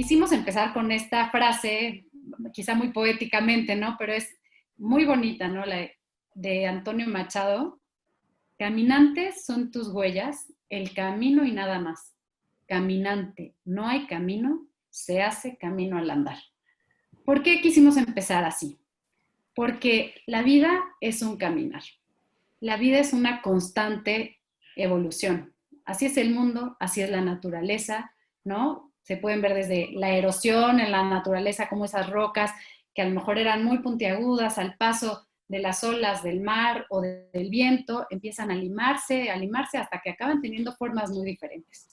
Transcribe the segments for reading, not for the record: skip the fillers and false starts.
quisimos empezar con esta frase, quizá muy poéticamente, ¿no? Pero es muy bonita, ¿no? La de Antonio Machado. Caminantes son tus huellas, el camino y nada más. Caminante, no hay camino, se hace camino al andar. ¿Por qué quisimos empezar así? Porque la vida es un caminar. La vida es una constante evolución. Así es el mundo, así es la naturaleza, ¿no? Se pueden ver desde la erosión en la naturaleza, como esas rocas que a lo mejor eran muy puntiagudas al paso de las olas del mar o del viento, empiezan a limarse hasta que acaban teniendo formas muy diferentes.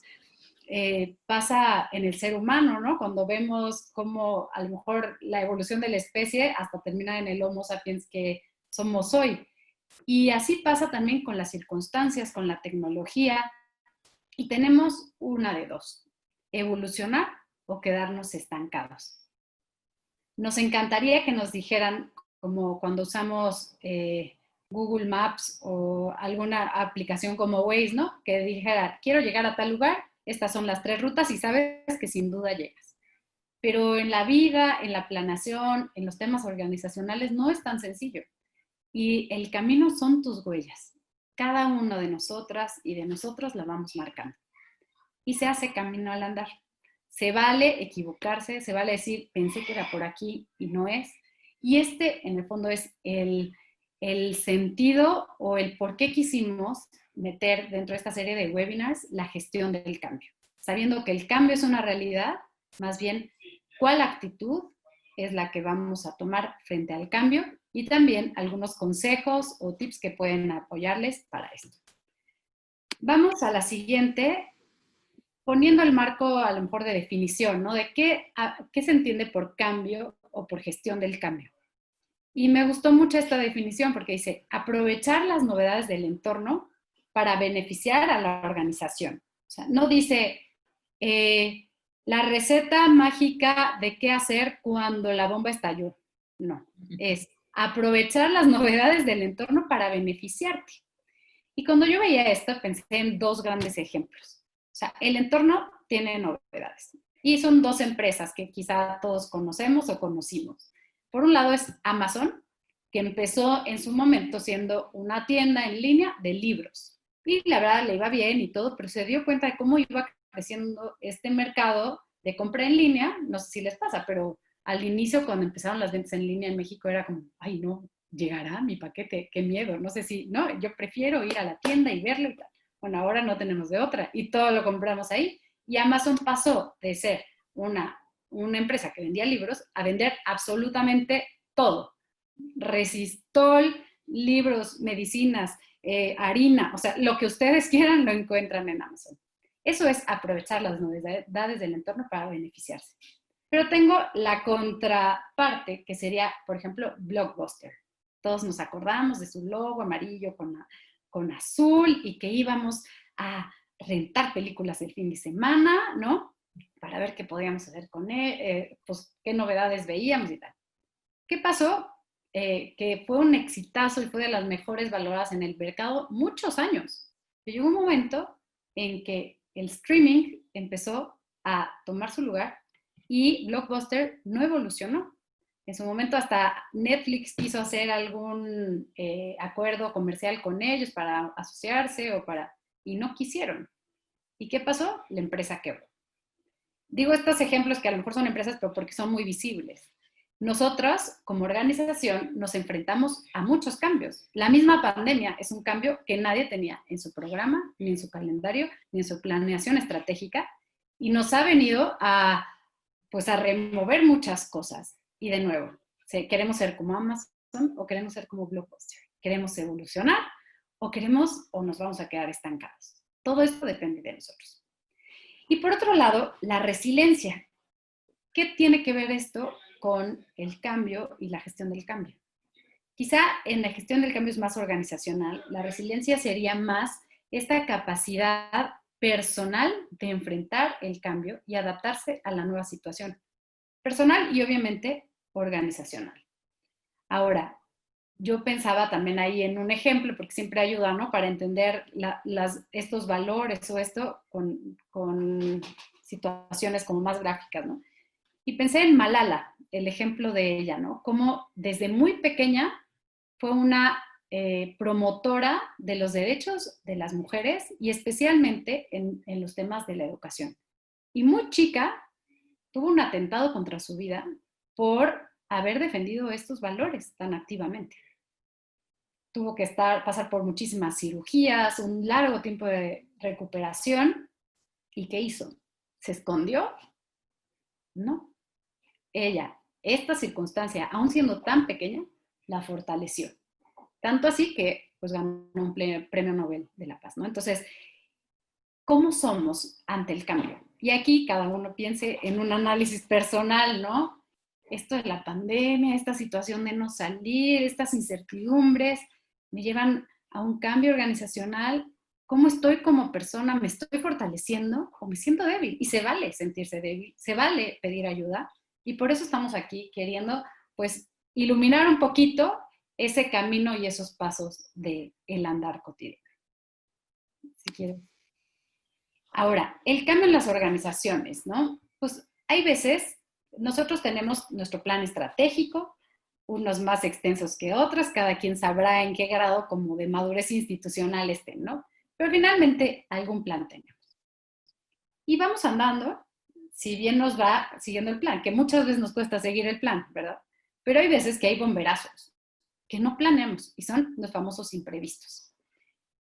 Pasa en el ser humano, ¿no? Cuando vemos cómo a lo mejor la evolución de la especie hasta termina en el Homo sapiens que somos hoy. Y así pasa también con las circunstancias, con la tecnología, y tenemos una de dos, evolucionar o quedarnos estancados. Nos encantaría que nos dijeran, como cuando usamos Google Maps o alguna aplicación como Waze, ¿no? Que dijera, quiero llegar a tal lugar, estas son las 3 rutas y sabes que sin duda llegas. Pero en la vida, en la planeación, en los temas organizacionales no es tan sencillo. Y el camino son tus huellas. Cada una de nosotras y de nosotros la vamos marcando. Y se hace camino al andar. Se vale equivocarse, se vale decir, pensé que era por aquí y no es. Y en el fondo, es el sentido o el por qué quisimos meter dentro de esta serie de webinars la gestión del cambio. Sabiendo que el cambio es una realidad, más bien, ¿cuál actitud es la que vamos a tomar frente al cambio? Y también algunos consejos o tips que pueden apoyarles para esto. Vamos a la siguiente, poniendo el marco a lo mejor de definición, ¿no? De qué se entiende por cambio o por gestión del cambio. Y me gustó mucho esta definición porque dice, aprovechar las novedades del entorno para beneficiar a la organización. O sea, no dice la receta mágica de qué hacer cuando la bomba estalló. No, es aprovechar las novedades del entorno para beneficiarte. Y cuando yo veía esto, pensé en 2 grandes ejemplos. O sea, el entorno tiene novedades. Y son 2 empresas que quizá todos conocemos o conocimos. Por un lado es Amazon, que empezó en su momento siendo una tienda en línea de libros. Y la verdad le iba bien y todo, pero se dio cuenta de cómo iba creciendo este mercado de compra en línea. No sé si les pasa, pero al inicio, cuando empezaron las ventas en línea en México, era como, ay, no, llegará mi paquete, qué miedo, no sé si, no, yo prefiero ir a la tienda y verlo y tal. Bueno, ahora no tenemos de otra y todo lo compramos ahí. Y Amazon pasó de ser una empresa que vendía libros a vender absolutamente todo. Resistol, libros, medicinas, harina, o sea, lo que ustedes quieran lo encuentran en Amazon. Eso es aprovechar las novedades del entorno para beneficiarse. Pero tengo la contraparte, que sería, por ejemplo, Blockbuster. Todos nos acordamos de su logo amarillo con azul y que íbamos a rentar películas el fin de semana, ¿no? Para ver qué podíamos hacer con él, pues qué novedades veíamos y tal. ¿Qué pasó? Que fue un exitazo y fue de las mejores valoradas en el mercado muchos años. Y llegó un momento en que el streaming empezó a tomar su lugar y Blockbuster no evolucionó. En su momento hasta Netflix quiso hacer algún acuerdo comercial con ellos para asociarse y no quisieron. ¿Y qué pasó? La empresa quebró. Digo estos ejemplos que a lo mejor son empresas, pero porque son muy visibles. Nosotros, como organización, nos enfrentamos a muchos cambios. La misma pandemia es un cambio que nadie tenía en su programa, ni en su calendario, ni en su planeación estratégica, y nos ha venido a remover muchas cosas. Y de nuevo, ¿queremos ser como Amazon o queremos ser como Blockbuster? ¿Queremos evolucionar o nos vamos a quedar estancados? Todo esto depende de nosotros. Y por otro lado, la resiliencia. ¿Qué tiene que ver esto con el cambio y la gestión del cambio? Quizá en la gestión del cambio es más organizacional. La resiliencia sería más esta capacidad personal de enfrentar el cambio y adaptarse a la nueva situación. Personal y obviamente organizacional. Ahora, yo pensaba también ahí en un ejemplo, porque siempre ayuda, ¿no? Para entender estos valores o esto con situaciones como más gráficas, ¿no? Y pensé en Malala, el ejemplo de ella, ¿no? Cómo desde muy pequeña fue una promotora de los derechos de las mujeres y especialmente en los temas de la educación. Y muy chica tuvo un atentado contra su vida por haber defendido estos valores tan activamente. Tuvo que pasar por muchísimas cirugías, un largo tiempo de recuperación. ¿Y qué hizo? ¿Se escondió? No. Ella, esta circunstancia, aún siendo tan pequeña, la fortaleció. Tanto así que pues, ganó un premio Nobel de la Paz, ¿no? Entonces, ¿cómo somos ante el cambio? Y aquí cada uno piense en un análisis personal, ¿no? Esto de la pandemia, esta situación de no salir, estas incertidumbres, me llevan a un cambio organizacional. ¿Cómo estoy como persona? ¿Me estoy fortaleciendo o me siento débil? Y se vale sentirse débil, se vale pedir ayuda. Y por eso estamos aquí queriendo, pues, iluminar un poquito ese camino y esos pasos del andar cotidiano. Si quieres. Ahora, el cambio en las organizaciones, ¿no? Pues hay veces, nosotros tenemos nuestro plan estratégico, unos más extensos que otros, cada quien sabrá en qué grado como de madurez institucional estén, ¿no? Pero finalmente algún plan tenemos. Y vamos andando, si bien nos va siguiendo el plan, que muchas veces nos cuesta seguir el plan, ¿verdad? Pero hay veces que hay bomberazos que no planeamos y son los famosos imprevistos.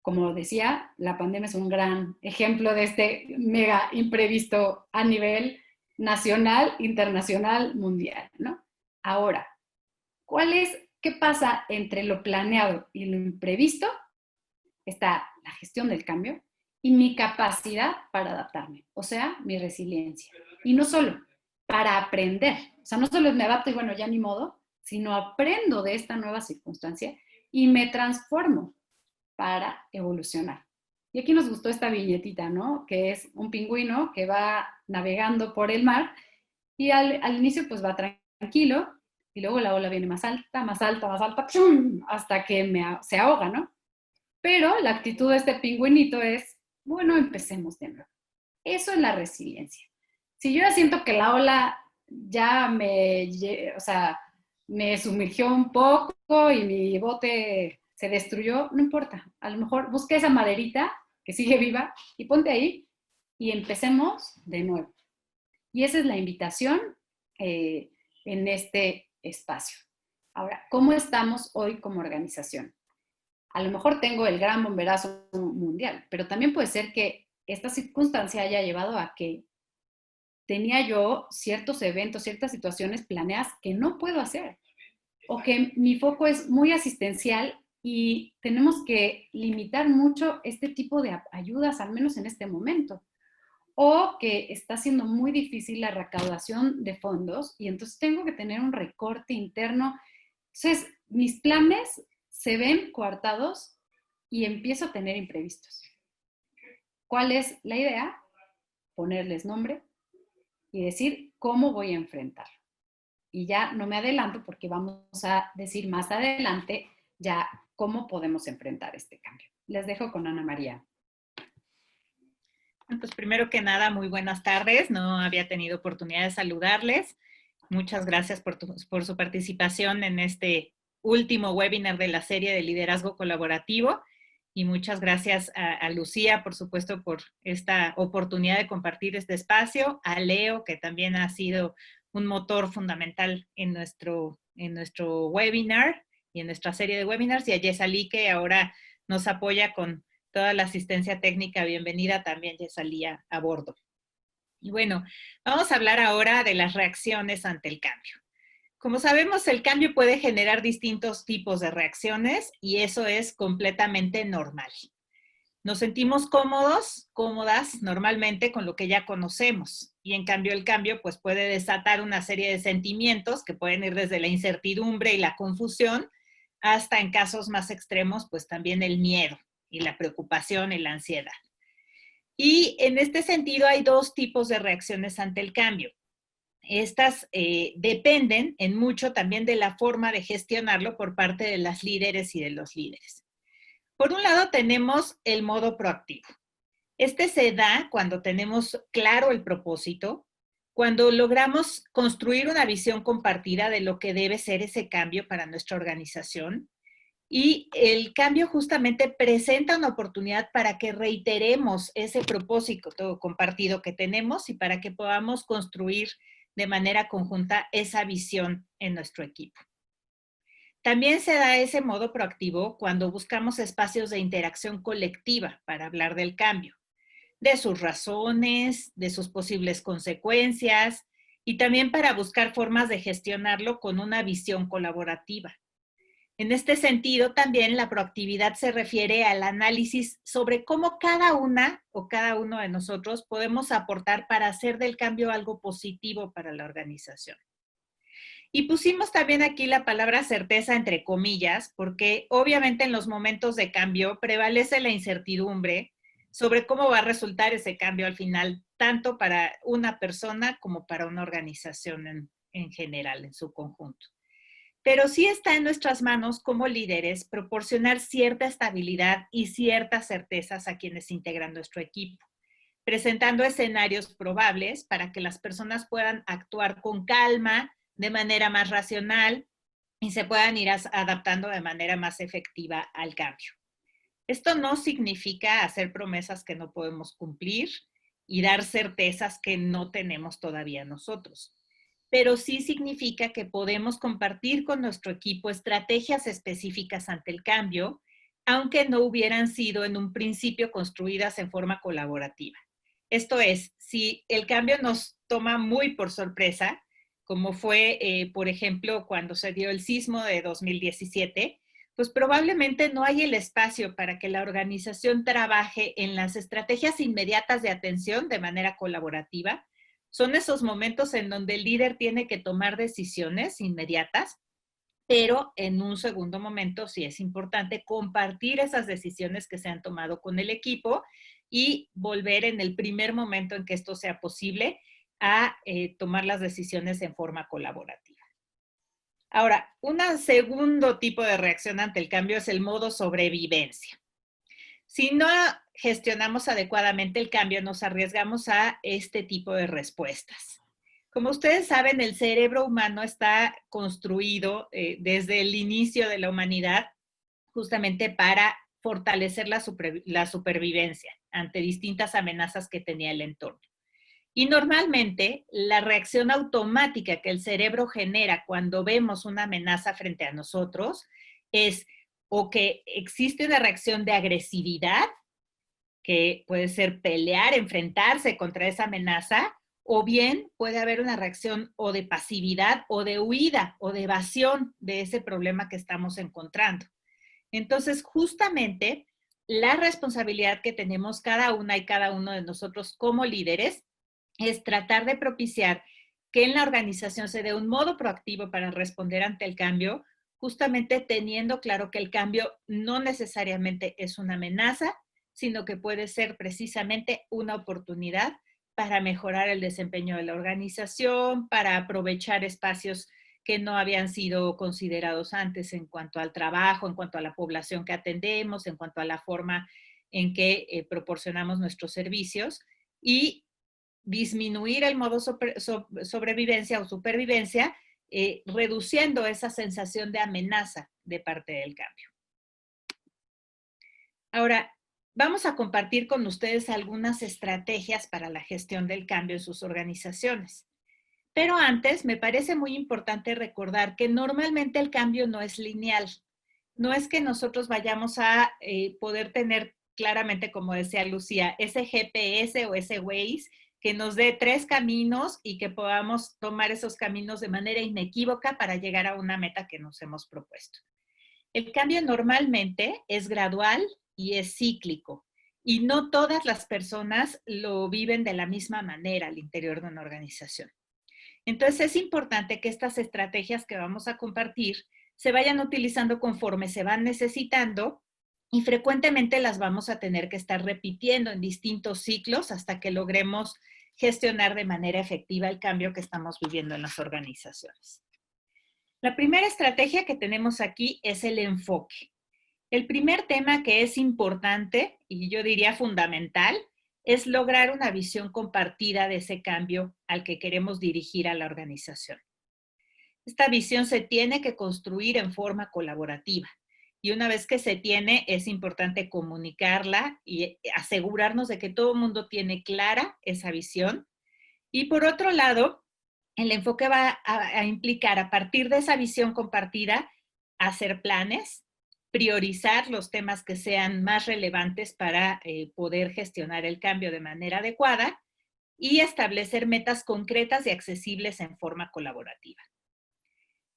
Como decía, la pandemia es un gran ejemplo de este mega imprevisto a nivel nacional, internacional, mundial, ¿no? Ahora, ¿qué pasa entre lo planeado y lo imprevisto? Está la gestión del cambio y mi capacidad para adaptarme, o sea, mi resiliencia. Y no solo, para aprender. O sea, no solo me adapto y bueno, ya ni modo, sino aprendo de esta nueva circunstancia y me transformo para evolucionar. Y aquí nos gustó esta viñetita, ¿no? Que es un pingüino que va navegando por el mar y al inicio pues va tranquilo y luego la ola viene más alta, más alta, más alta, ¡pum! Hasta que se ahoga, ¿no? Pero la actitud de este pingüinito es, bueno, empecemos de nuevo. Eso es la resiliencia. Si yo ya siento que la ola ya o sea, me sumergió un poco y mi bote se destruyó, no importa. A lo mejor busca esa maderita que sigue viva y ponte ahí y empecemos de nuevo. Y esa es la invitación en este espacio. Ahora, ¿cómo estamos hoy como organización? A lo mejor tengo el gran bomberazo mundial, pero también puede ser que esta circunstancia haya llevado a que tenía yo ciertos eventos, ciertas situaciones planeadas que no puedo hacer, o que mi foco es muy asistencial y tenemos que limitar mucho este tipo de ayudas, al menos en este momento, o que está siendo muy difícil la recaudación de fondos y entonces tengo que tener un recorte interno. Entonces, mis planes se ven coartados y empiezo a tener imprevistos. ¿Cuál es la idea? Ponerles nombre y decir cómo voy a enfrentarlo. Y ya no me adelanto porque vamos a decir más adelante ya cómo podemos enfrentar este cambio. Les dejo con Ana María. Pues primero que nada, muy buenas tardes. No había tenido oportunidad de saludarles. Muchas gracias por su participación en este último webinar de la serie de liderazgo colaborativo. Y muchas gracias a Lucía, por supuesto, por esta oportunidad de compartir este espacio. A Leo, que también ha sido un motor fundamental en nuestro webinar y en nuestra serie de webinars. Y a Yesalí, que ahora nos apoya con toda la asistencia técnica. Bienvenida también, Yesalí, a bordo. Y bueno, vamos a hablar ahora de las reacciones ante el cambio. Como sabemos, el cambio puede generar distintos tipos de reacciones y eso es completamente normal. Nos sentimos cómodos, cómodas normalmente con lo que ya conocemos y en cambio el cambio pues puede desatar una serie de sentimientos que pueden ir desde la incertidumbre y la confusión hasta en casos más extremos pues también el miedo y la preocupación y la ansiedad. Y en este sentido hay dos tipos de reacciones ante el cambio. Estas dependen en mucho también de la forma de gestionarlo por parte de las líderes y de los líderes. Por un lado tenemos el modo proactivo. Este se da cuando tenemos claro el propósito, cuando logramos construir una visión compartida de lo que debe ser ese cambio para nuestra organización. Y el cambio justamente presenta una oportunidad para que reiteremos ese propósito compartido que tenemos y para que podamos construir de manera conjunta esa visión en nuestro equipo. También se da ese modo proactivo cuando buscamos espacios de interacción colectiva para hablar del cambio, de sus razones, de sus posibles consecuencias y también para buscar formas de gestionarlo con una visión colaborativa. En este sentido, también la proactividad se refiere al análisis sobre cómo cada una o cada uno de nosotros podemos aportar para hacer del cambio algo positivo para la organización. Y pusimos también aquí la palabra certeza entre comillas, porque obviamente en los momentos de cambio prevalece la incertidumbre sobre cómo va a resultar ese cambio al final, tanto para una persona como para una organización en general, en su conjunto. Pero sí está en nuestras manos como líderes proporcionar cierta estabilidad y ciertas certezas a quienes integran nuestro equipo, presentando escenarios probables para que las personas puedan actuar con calma, de manera más racional y se puedan ir adaptando de manera más efectiva al cambio. Esto no significa hacer promesas que no podemos cumplir y dar certezas que no tenemos todavía nosotros, pero sí significa que podemos compartir con nuestro equipo estrategias específicas ante el cambio, aunque no hubieran sido en un principio construidas en forma colaborativa. Esto es, si el cambio nos toma muy por sorpresa, como fue, por ejemplo, cuando se dio el sismo de 2017, pues probablemente no hay el espacio para que la organización trabaje en las estrategias inmediatas de atención de manera colaborativa. Son esos momentos en donde el líder tiene que tomar decisiones inmediatas, pero en un segundo momento sí es importante compartir esas decisiones que se han tomado con el equipo y volver en el primer momento en que esto sea posible a tomar las decisiones en forma colaborativa. Ahora, un segundo tipo de reacción ante el cambio es el modo sobrevivencia. Si no gestionamos adecuadamente el cambio, nos arriesgamos a este tipo de respuestas. Como ustedes saben, el cerebro humano está construido desde el inicio de la humanidad justamente para fortalecer la supervivencia ante distintas amenazas que tenía el entorno. Y normalmente la reacción automática que el cerebro genera cuando vemos una amenaza frente a nosotros es o que existe una reacción de agresividad, que puede ser pelear, enfrentarse contra esa amenaza, o bien puede haber una reacción o de pasividad o de huida o de evasión de ese problema que estamos encontrando. Entonces, justamente la responsabilidad que tenemos cada una y cada uno de nosotros como líderes es tratar de propiciar que en la organización se dé un modo proactivo para responder ante el cambio, justamente teniendo claro que el cambio no necesariamente es una amenaza, sino que puede ser precisamente una oportunidad para mejorar el desempeño de la organización, para aprovechar espacios que no habían sido considerados antes en cuanto al trabajo, en cuanto a la población que atendemos, en cuanto a la forma en que proporcionamos nuestros servicios y disminuir el modo sobrevivencia o supervivencia, reduciendo esa sensación de amenaza de parte del cambio. Ahora, vamos a compartir con ustedes algunas estrategias para la gestión del cambio en sus organizaciones. Pero antes, me parece muy importante recordar que normalmente el cambio no es lineal. No es que nosotros vayamos a poder tener claramente, como decía Lucía, ese GPS o ese Waze que nos dé 3 caminos y que podamos tomar esos caminos de manera inequívoca para llegar a una meta que nos hemos propuesto. El cambio normalmente es gradual y es cíclico y no todas las personas lo viven de la misma manera al interior de una organización. Entonces es importante que estas estrategias que vamos a compartir se vayan utilizando conforme se van necesitando y frecuentemente las vamos a tener que estar repitiendo en distintos ciclos hasta que logremos gestionar de manera efectiva el cambio que estamos viviendo en las organizaciones. La primera estrategia que tenemos aquí es el enfoque. El primer tema que es importante y yo diría fundamental es lograr una visión compartida de ese cambio al que queremos dirigir a la organización. Esta visión se tiene que construir en forma colaborativa. Y una vez que se tiene, es importante comunicarla y asegurarnos de que todo el mundo tiene clara esa visión. Y por otro lado, el enfoque va a implicar, a partir de esa visión compartida, hacer planes, priorizar los temas que sean más relevantes para poder gestionar el cambio de manera adecuada y establecer metas concretas y accesibles en forma colaborativa.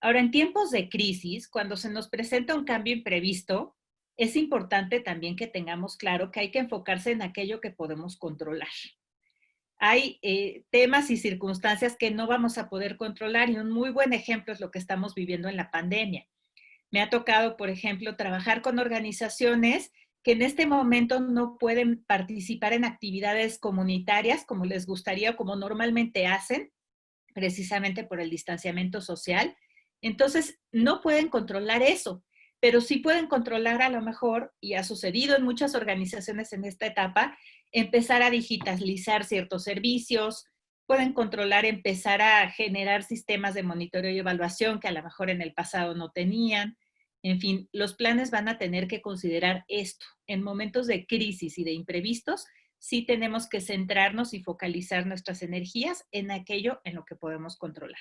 Ahora, en tiempos de crisis, cuando se nos presenta un cambio imprevisto, es importante también que tengamos claro que hay que enfocarse en aquello que podemos controlar. Hay temas y circunstancias que no vamos a poder controlar y un muy buen ejemplo es lo que estamos viviendo en la pandemia. Me ha tocado, por ejemplo, trabajar con organizaciones que en este momento no pueden participar en actividades comunitarias como les gustaría o como normalmente hacen, precisamente por el distanciamiento social. Entonces, no pueden controlar eso, pero sí pueden controlar a lo mejor, y ha sucedido en muchas organizaciones en esta etapa, empezar a digitalizar ciertos servicios, pueden controlar, empezar a generar sistemas de monitoreo y evaluación que a lo mejor en el pasado no tenían. En fin, los planes van a tener que considerar esto. En momentos de crisis y de imprevistos, sí tenemos que centrarnos y focalizar nuestras energías en aquello en lo que podemos controlar.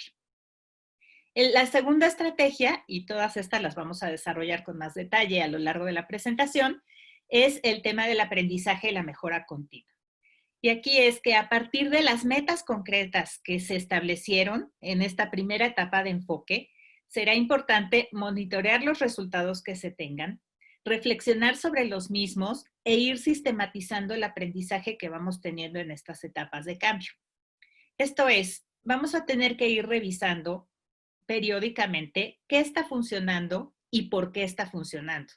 La segunda estrategia, y todas estas las vamos a desarrollar con más detalle a lo largo de la presentación, es el tema del aprendizaje y la mejora continua. Y aquí es que a partir de las metas concretas que se establecieron en esta primera etapa de enfoque, será importante monitorear los resultados que se tengan, reflexionar sobre los mismos e ir sistematizando el aprendizaje que vamos teniendo en estas etapas de cambio. Esto es, vamos a tener que ir revisando periódicamente qué está funcionando y por qué está funcionando.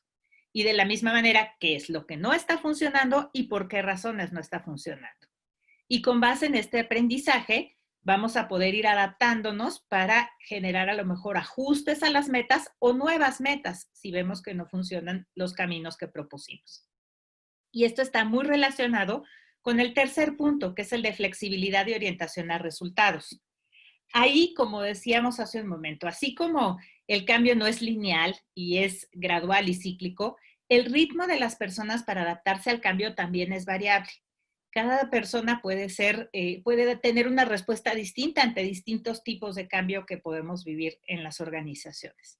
Y de la misma manera, qué es lo que no está funcionando y por qué razones no está funcionando. Y con base en este aprendizaje, vamos a poder ir adaptándonos para generar a lo mejor ajustes a las metas o nuevas metas si vemos que no funcionan los caminos que propusimos. Y esto está muy relacionado con el tercer punto, que es el de flexibilidad y orientación a resultados. Ahí, como decíamos hace un momento, así como el cambio no es lineal y es gradual y cíclico, el ritmo de las personas para adaptarse al cambio también es variable. Cada persona puede tener una respuesta distinta ante distintos tipos de cambio que podemos vivir en las organizaciones.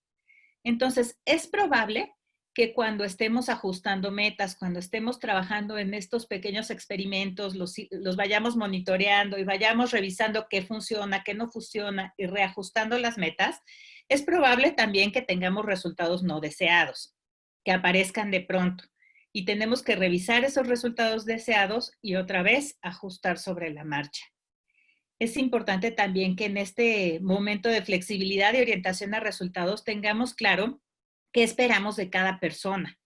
Entonces, es probable que cuando estemos ajustando metas, cuando estemos trabajando en estos pequeños experimentos, los vayamos monitoreando y vayamos revisando qué funciona, qué no funciona y reajustando las metas, es probable también que tengamos resultados no deseados, que aparezcan de pronto. Y tenemos que revisar esos resultados deseados y otra vez ajustar sobre la marcha. Es importante también que en este momento de flexibilidad y orientación a resultados tengamos claro qué esperamos de cada persona,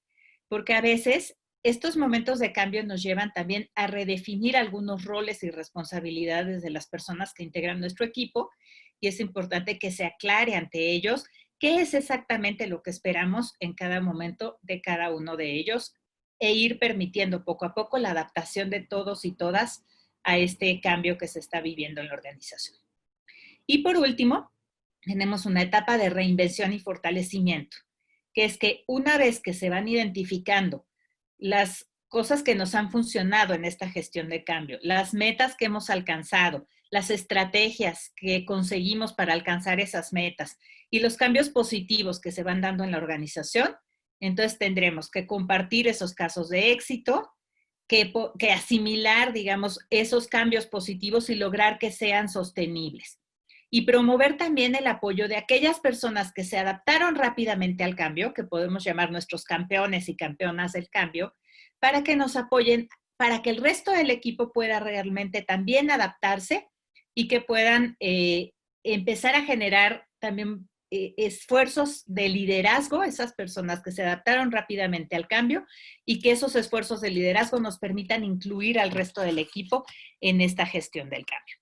porque a veces estos momentos de cambio nos llevan también a redefinir algunos roles y responsabilidades de las personas que integran nuestro equipo y es importante que se aclare ante ellos qué es exactamente lo que esperamos en cada momento de cada uno de ellos e ir permitiendo poco a poco la adaptación de todos y todas a este cambio que se está viviendo en la organización. Y por último, tenemos una etapa de reinvención y fortalecimiento, que es que una vez que se van identificando las cosas que nos han funcionado en esta gestión de cambio, las metas que hemos alcanzado, las estrategias que conseguimos para alcanzar esas metas y los cambios positivos que se van dando en la organización, entonces tendremos que compartir esos casos de éxito, que asimilar, digamos, esos cambios positivos y lograr que sean sostenibles. Y promover también el apoyo de aquellas personas que se adaptaron rápidamente al cambio, que podemos llamar nuestros campeones y campeonas del cambio, para que nos apoyen, para que el resto del equipo pueda realmente también adaptarse y que puedan empezar a generar también esfuerzos de liderazgo, esas personas que se adaptaron rápidamente al cambio y que esos esfuerzos de liderazgo nos permitan incluir al resto del equipo en esta gestión del cambio.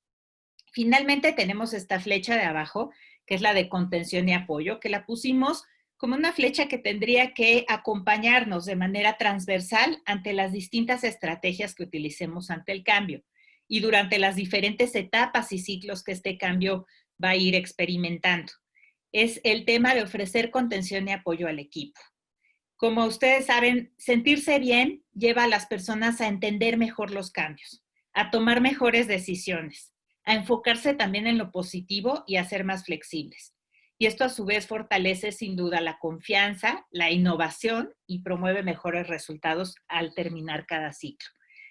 Finalmente tenemos esta flecha de abajo, que es la de contención y apoyo, que la pusimos como una flecha que tendría que acompañarnos de manera transversal ante las distintas estrategias que utilicemos ante el cambio y durante las diferentes etapas y ciclos que este cambio va a ir experimentando. Es el tema de ofrecer contención y apoyo al equipo. Como ustedes saben, sentirse bien lleva a las personas a entender mejor los cambios, a tomar mejores decisiones, a enfocarse también en lo positivo y a ser más flexibles. Y esto a su vez fortalece sin duda la confianza, la innovación y promueve mejores resultados al terminar cada ciclo.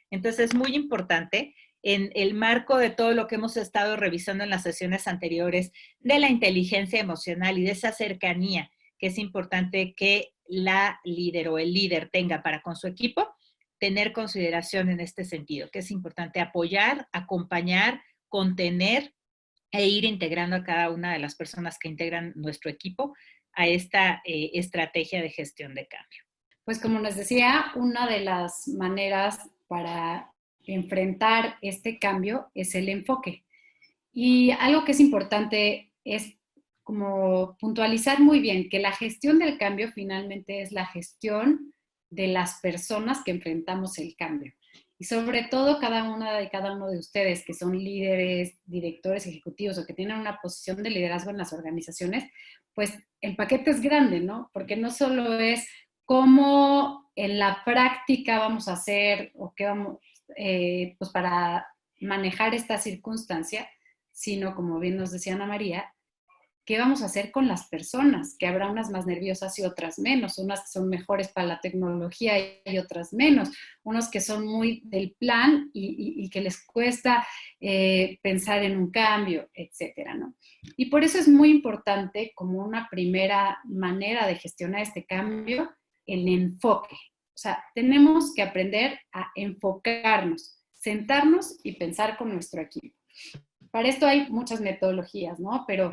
Entonces es muy importante en el marco de todo lo que hemos estado revisando en las sesiones anteriores, de la inteligencia emocional y de esa cercanía que es importante que la líder o el líder tenga para con su equipo, tener consideración en este sentido, que es importante apoyar, acompañar, contener e ir integrando a cada una de las personas que integran nuestro equipo a esta estrategia de gestión de cambio. Pues como les decía, una de las maneras para enfrentar este cambio es el enfoque. Y algo que es importante es como puntualizar muy bien que la gestión del cambio finalmente es la gestión de las personas que enfrentamos el cambio. Y sobre todo cada uno de ustedes que son líderes, directores ejecutivos o que tienen una posición de liderazgo en las organizaciones, pues el paquete es grande, ¿no? Porque no solo es cómo en la práctica vamos a hacer o qué vamos, pues para manejar esta circunstancia, sino, como bien nos decía Ana María, qué vamos a hacer con las personas, que habrá unas más nerviosas y otras menos, unas que son mejores para la tecnología y otras menos, unos que son muy del plan y que les cuesta pensar en un cambio, etcétera, ¿no? Y por eso es muy importante, como una primera manera de gestionar este cambio, el enfoque. O sea, tenemos que aprender a enfocarnos, sentarnos y pensar con nuestro equipo. Para esto hay muchas metodologías, ¿no? Pero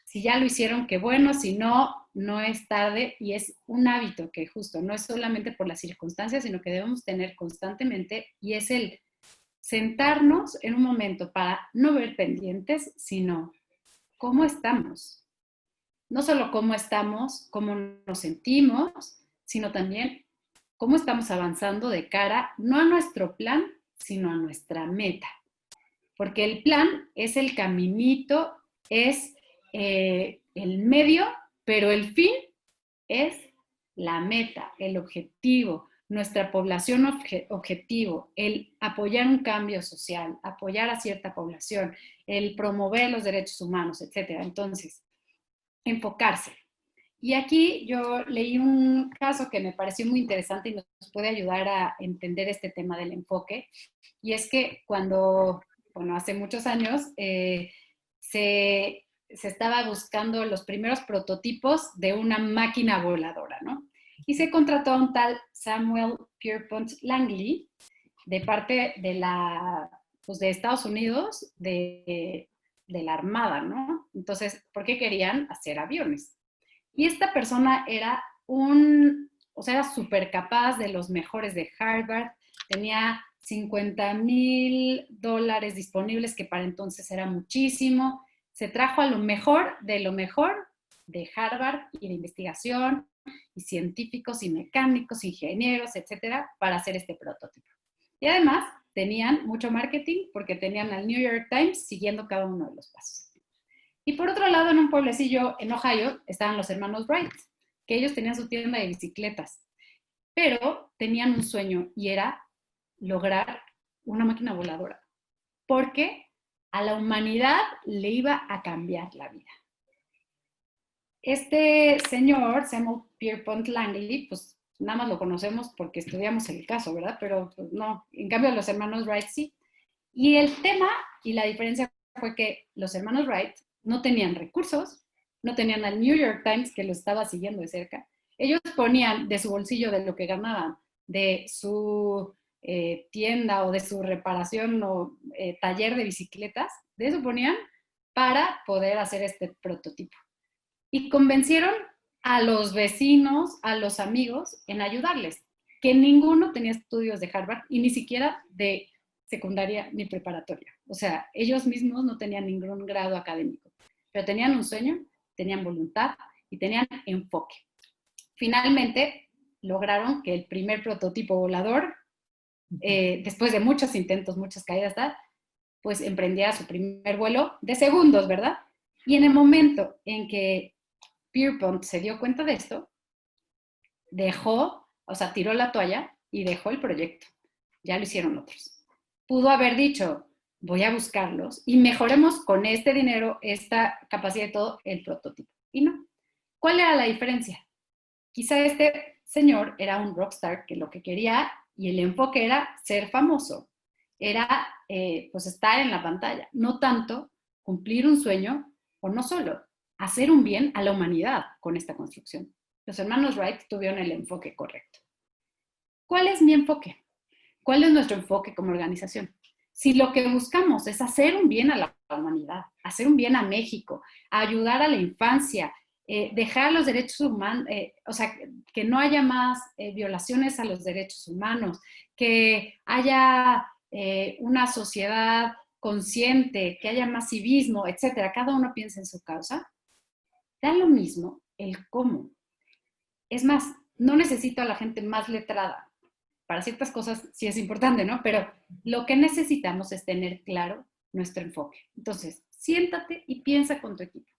si ya lo hicieron, qué bueno, si no, no es tarde y es un hábito que justo no es solamente por las circunstancias, sino que debemos tener constantemente y es el sentarnos en un momento para no ver pendientes, sino cómo estamos. No solo cómo estamos, cómo nos sentimos, sino también cómo estamos avanzando de cara no a nuestro plan, sino a nuestra meta. Porque el plan es el caminito, es el medio, pero el fin es la meta, el objetivo, nuestra población objetivo, el apoyar un cambio social, apoyar a cierta población, el promover los derechos humanos, etcétera. Entonces, enfocarse. Y aquí yo leí un caso que me pareció muy interesante y nos puede ayudar a entender este tema del enfoque. Y es que cuando, bueno, hace muchos años, se estaba buscando los primeros prototipos de una máquina voladora, ¿no? Y se contrató a un tal Samuel Pierpont Langley de parte de pues de Estados Unidos, de la Armada, ¿no? Entonces, ¿por qué querían hacer aviones? Y esta persona era o sea, era súper capaz, de los mejores de Harvard, tenía $50,000 disponibles, que para entonces era muchísimo. Se trajo a lo mejor de Harvard y de investigación, y científicos y mecánicos, ingenieros, etcétera, para hacer este prototipo. Y además tenían mucho marketing porque tenían al New York Times siguiendo cada uno de los pasos. Y por otro lado, en un pueblecillo en Ohio estaban los hermanos Wright, que ellos tenían su tienda de bicicletas, pero tenían un sueño y era lograr una máquina voladora, porque a la humanidad le iba a cambiar la vida. Este señor, Samuel Pierpont Langley, pues nada más lo conocemos porque estudiamos el caso, ¿verdad? Pero pues, no, en cambio los hermanos Wright sí. Y el tema y la diferencia fue que los hermanos Wright no tenían recursos, no tenían al New York Times que lo estaba siguiendo de cerca. Ellos ponían de su bolsillo, de lo que ganaban, de su tienda o de su reparación o taller de bicicletas, de eso ponían para poder hacer este prototipo. Y convencieron a los vecinos, a los amigos, en ayudarles, que ninguno tenía estudios de Harvard y ni siquiera de secundaria ni preparatoria. O sea, ellos mismos no tenían ningún grado académico, pero tenían un sueño, tenían voluntad y tenían enfoque. Finalmente, lograron que el primer prototipo volador, después de muchos intentos, muchas caídas, pues emprendiera su primer vuelo de segundos, ¿verdad? Y en el momento en que Pierpont se dio cuenta de esto, tiró la toalla y dejó el proyecto. Ya lo hicieron otros. Pudo haber dicho, voy a buscarlos y mejoremos con este dinero, esta capacidad de todo, el prototipo. Y no. ¿Cuál era la diferencia? Quizá este señor era un rockstar que lo que quería y el enfoque era ser famoso, era pues estar en la pantalla, no tanto cumplir un sueño o no solo, hacer un bien a la humanidad con esta construcción. Los hermanos Wright tuvieron el enfoque correcto. ¿Cuál es mi enfoque? ¿Cuál es nuestro enfoque como organización? Si lo que buscamos es hacer un bien a la humanidad, hacer un bien a México, ayudar a la infancia, dejar los derechos humanos, que no haya más violaciones a los derechos humanos, que haya una sociedad consciente, que haya más civismo, etcétera, cada uno piensa en su causa, da lo mismo el cómo. Es más, no necesito a la gente más letrada. Para ciertas cosas sí es importante, ¿no? Pero lo que necesitamos es tener claro nuestro enfoque. Entonces, siéntate y piensa con tu equipo.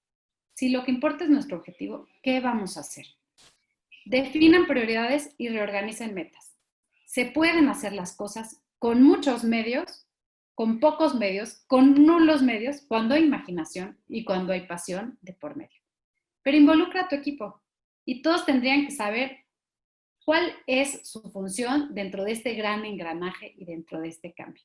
Si lo que importa es nuestro objetivo, ¿qué vamos a hacer? Definan prioridades y reorganicen metas. Se pueden hacer las cosas con muchos medios, con pocos medios, con nulos medios, cuando hay imaginación y cuando hay pasión de por medio. Pero involucra a tu equipo y todos tendrían que saber cuál es su función dentro de este gran engranaje y dentro de este cambio.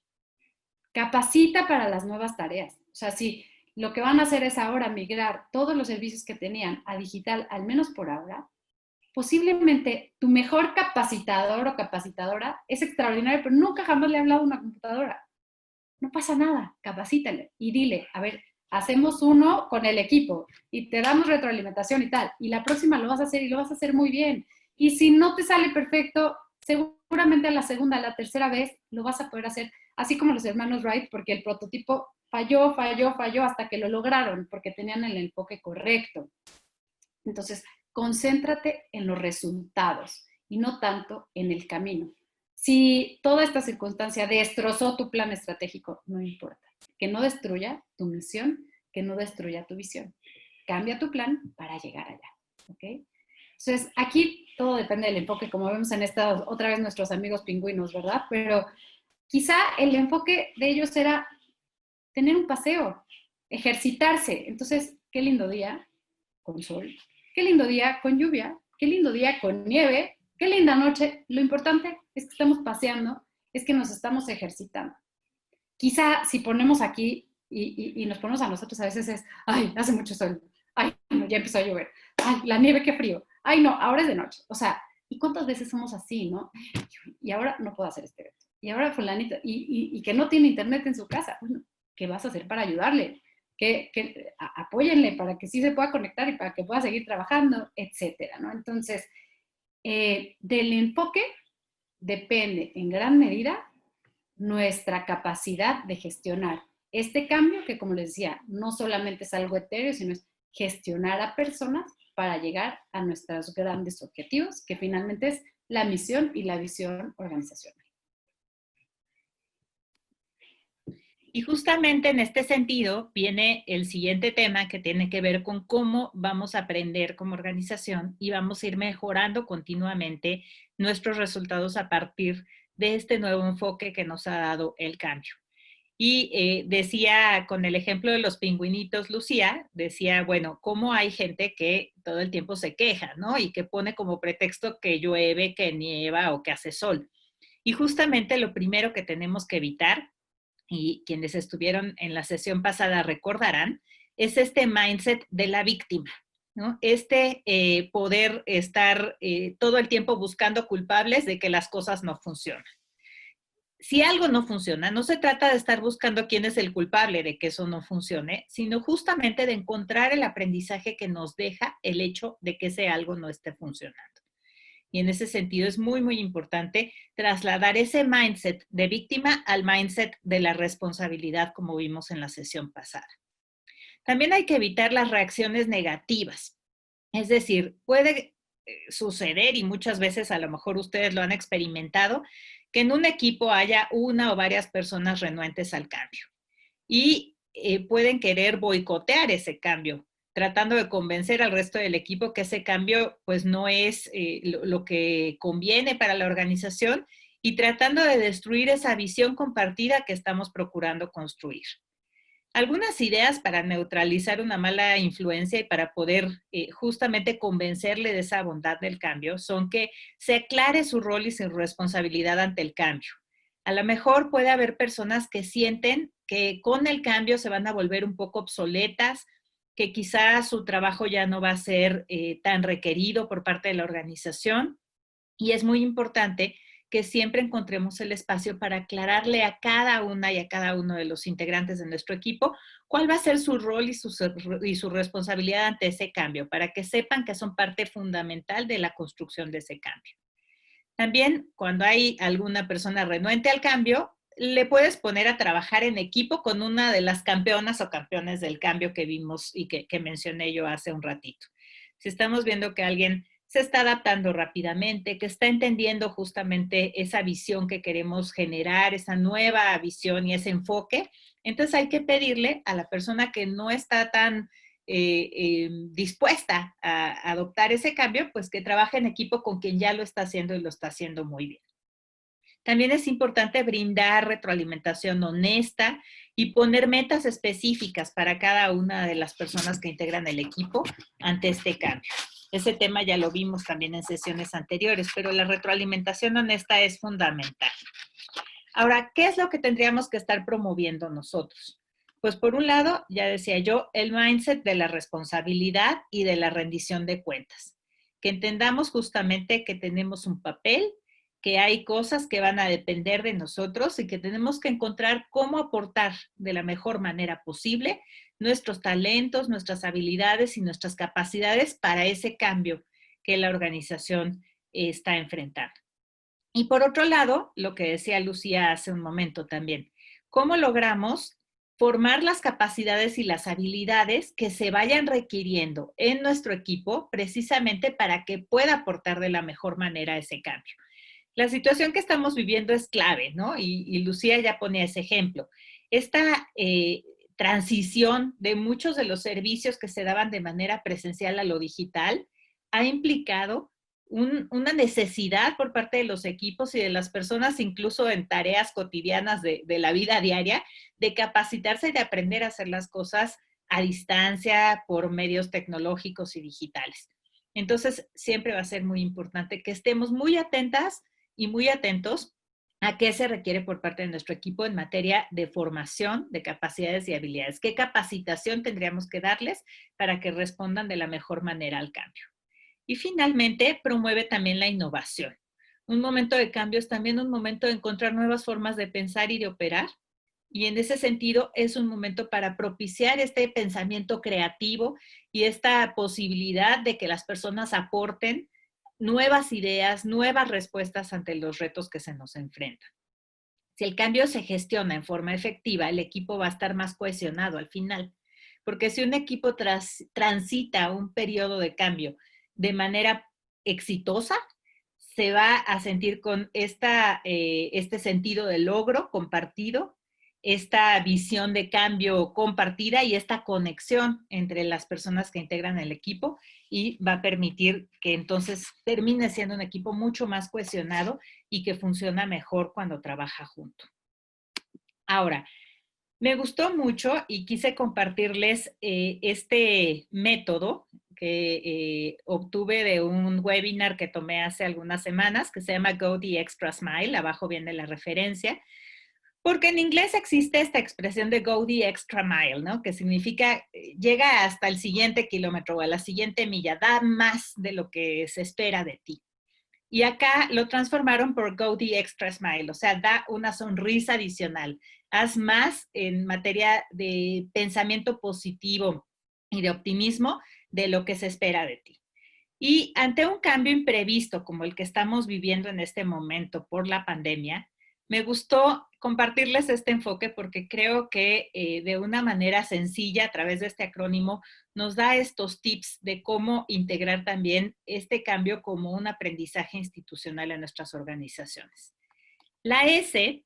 Capacita para las nuevas tareas. O sea, si lo que van a hacer es ahora migrar todos los servicios que tenían a digital, al menos por ahora, posiblemente tu mejor capacitador o capacitadora es extraordinario, pero nunca jamás le ha hablado a una computadora. No pasa nada, capacítale y dile, a ver, hacemos uno con el equipo y te damos retroalimentación y tal, y la próxima lo vas a hacer y lo vas a hacer muy bien. Y si no te sale perfecto, seguramente a la segunda, a la tercera vez lo vas a poder hacer, así como los hermanos Wright, porque el prototipo falló hasta que lo lograron, porque tenían el enfoque correcto. Entonces, concéntrate en los resultados y no tanto en el camino. Si toda esta circunstancia destrozó tu plan estratégico, no importa. Que no destruya tu misión, que no destruya tu visión. Cambia tu plan para llegar allá. ¿Ok? Entonces, aquí todo depende del enfoque, como vemos en esta, otra vez nuestros amigos pingüinos, ¿verdad? Pero quizá el enfoque de ellos era tener un paseo, ejercitarse. Entonces, qué lindo día con sol, qué lindo día con lluvia, qué lindo día con nieve, qué linda noche. Lo importante es que estamos paseando, es que nos estamos ejercitando. Quizá si ponemos aquí y nos ponemos a nosotros a veces es, ay, hace mucho sol, ay, no, ya empezó a llover, ay, la nieve, qué frío, ay, no, ahora es de noche. O sea, ¿y cuántas veces somos así, no? Y ahora no puedo hacer este evento. Y ahora fulanito, y que no tiene internet en su casa. Bueno, ¿qué vas a hacer para ayudarle? Que apóyenle para que sí se pueda conectar y para que pueda seguir trabajando, etcétera, ¿no? Entonces, del enfoque depende en gran medida nuestra capacidad de gestionar este cambio que, como les decía, no solamente es algo etéreo, sino es gestionar a personas para llegar a nuestros grandes objetivos, que finalmente es la misión y la visión organizacional. Y justamente en este sentido viene el siguiente tema que tiene que ver con cómo vamos a aprender como organización y vamos a ir mejorando continuamente nuestros resultados a partir de este nuevo enfoque que nos ha dado el cambio. Y decía, con el ejemplo de los pingüinitos, Lucía, decía, bueno, cómo hay gente que todo el tiempo se queja, ¿no? Y que pone como pretexto que llueve, que nieva o que hace sol. Y justamente lo primero que tenemos que evitar, y quienes estuvieron en la sesión pasada recordarán, es este mindset de la víctima, ¿no? Poder estar todo el tiempo buscando culpables de que las cosas no funcionan. Si algo no funciona, no se trata de estar buscando quién es el culpable de que eso no funcione, sino justamente de encontrar el aprendizaje que nos deja el hecho de que ese algo no esté funcionando. Y en ese sentido es muy, muy importante trasladar ese mindset de víctima al mindset de la responsabilidad, como vimos en la sesión pasada. También hay que evitar las reacciones negativas. Es decir, puede suceder, y muchas veces a lo mejor ustedes lo han experimentado, que en un equipo haya una o varias personas renuentes al cambio y pueden querer boicotear ese cambio, tratando de convencer al resto del equipo que ese cambio pues no es lo que conviene para la organización y tratando de destruir esa visión compartida que estamos procurando construir. Algunas ideas para neutralizar una mala influencia y para poder justamente convencerle de esa bondad del cambio son que se aclare su rol y su responsabilidad ante el cambio. A lo mejor puede haber personas que sienten que con el cambio se van a volver un poco obsoletas, que quizás su trabajo ya no va a ser tan requerido por parte de la organización. Y es muy importante que siempre encontremos el espacio para aclararle a cada una y a cada uno de los integrantes de nuestro equipo cuál va a ser su rol y su responsabilidad ante ese cambio, para que sepan que son parte fundamental de la construcción de ese cambio. También, cuando hay alguna persona renuente al cambio, le puedes poner a trabajar en equipo con una de las campeonas o campeones del cambio que vimos y que mencioné yo hace un ratito. Si estamos viendo que alguien se está adaptando rápidamente, que está entendiendo justamente esa visión que queremos generar, esa nueva visión y ese enfoque, entonces hay que pedirle a la persona que no está tan dispuesta a adoptar ese cambio, pues que trabaje en equipo con quien ya lo está haciendo y lo está haciendo muy bien. También es importante brindar retroalimentación honesta y poner metas específicas para cada una de las personas que integran el equipo ante este cambio. Ese tema ya lo vimos también en sesiones anteriores, pero la retroalimentación honesta es fundamental. Ahora, ¿qué es lo que tendríamos que estar promoviendo nosotros? Pues por un lado, ya decía yo, el mindset de la responsabilidad y de la rendición de cuentas. Que entendamos justamente que tenemos un papel, que hay cosas que van a depender de nosotros y que tenemos que encontrar cómo aportar de la mejor manera posible nuestros talentos, nuestras habilidades y nuestras capacidades para ese cambio que la organización está enfrentando. Y por otro lado, lo que decía Lucía hace un momento también, ¿cómo logramos formar las capacidades y las habilidades que se vayan requiriendo en nuestro equipo precisamente para que pueda aportar de la mejor manera ese cambio? La situación que estamos viviendo es clave, ¿no? Y Lucía ya ponía ese ejemplo. Esta transición de muchos de los servicios que se daban de manera presencial a lo digital ha implicado una necesidad por parte de los equipos y de las personas, incluso en tareas cotidianas de la vida diaria, de capacitarse y de aprender a hacer las cosas a distancia por medios tecnológicos y digitales. Entonces, siempre va a ser muy importante que estemos muy atentas y muy atentos a qué se requiere por parte de nuestro equipo en materia de formación, de capacidades y habilidades. ¿Qué capacitación tendríamos que darles para que respondan de la mejor manera al cambio? Y finalmente, promueve también la innovación. Un momento de cambio es también un momento de encontrar nuevas formas de pensar y de operar. Y en ese sentido es un momento para propiciar este pensamiento creativo y esta posibilidad de que las personas aporten nuevas ideas, nuevas respuestas ante los retos que se nos enfrentan. Si el cambio se gestiona en forma efectiva, el equipo va a estar más cohesionado al final. Porque si un equipo transita un periodo de cambio de manera exitosa, se va a sentir con este sentido de logro compartido, esta visión de cambio compartida y esta conexión entre las personas que integran el equipo y va a permitir que entonces termine siendo un equipo mucho más cohesionado y que funciona mejor cuando trabaja junto. Ahora, me gustó mucho y quise compartirles este método que obtuve de un webinar que tomé hace algunas semanas que se llama Go the Extra Mile, abajo viene la referencia, porque en inglés existe esta expresión de Go the Extra Mile, ¿no? Que significa llega hasta el siguiente kilómetro o a la siguiente milla, da más de lo que se espera de ti. Y acá lo transformaron por Go the Extra Smile, o sea, da una sonrisa adicional. Haz más en materia de pensamiento positivo y de optimismo de lo que se espera de ti. Y ante un cambio imprevisto como el que estamos viviendo en este momento por la pandemia, me gustó compartirles este enfoque porque creo que de una manera sencilla, a través de este acrónimo, nos da estos tips de cómo integrar también este cambio como un aprendizaje institucional en nuestras organizaciones. La S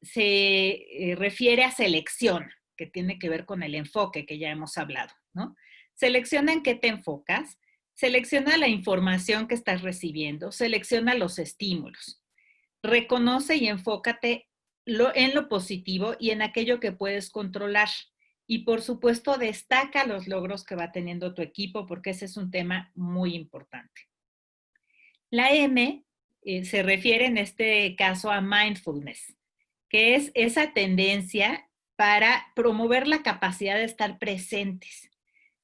se refiere a selección, que tiene que ver con el enfoque que ya hemos hablado, ¿no? Selecciona en qué te enfocas, selecciona la información que estás recibiendo, selecciona los estímulos, reconoce y enfócate en lo positivo y en aquello que puedes controlar. Y por supuesto, destaca los logros que va teniendo tu equipo, porque ese es un tema muy importante. La M se refiere en este caso a mindfulness, que es esa tendencia para promover la capacidad de estar presentes,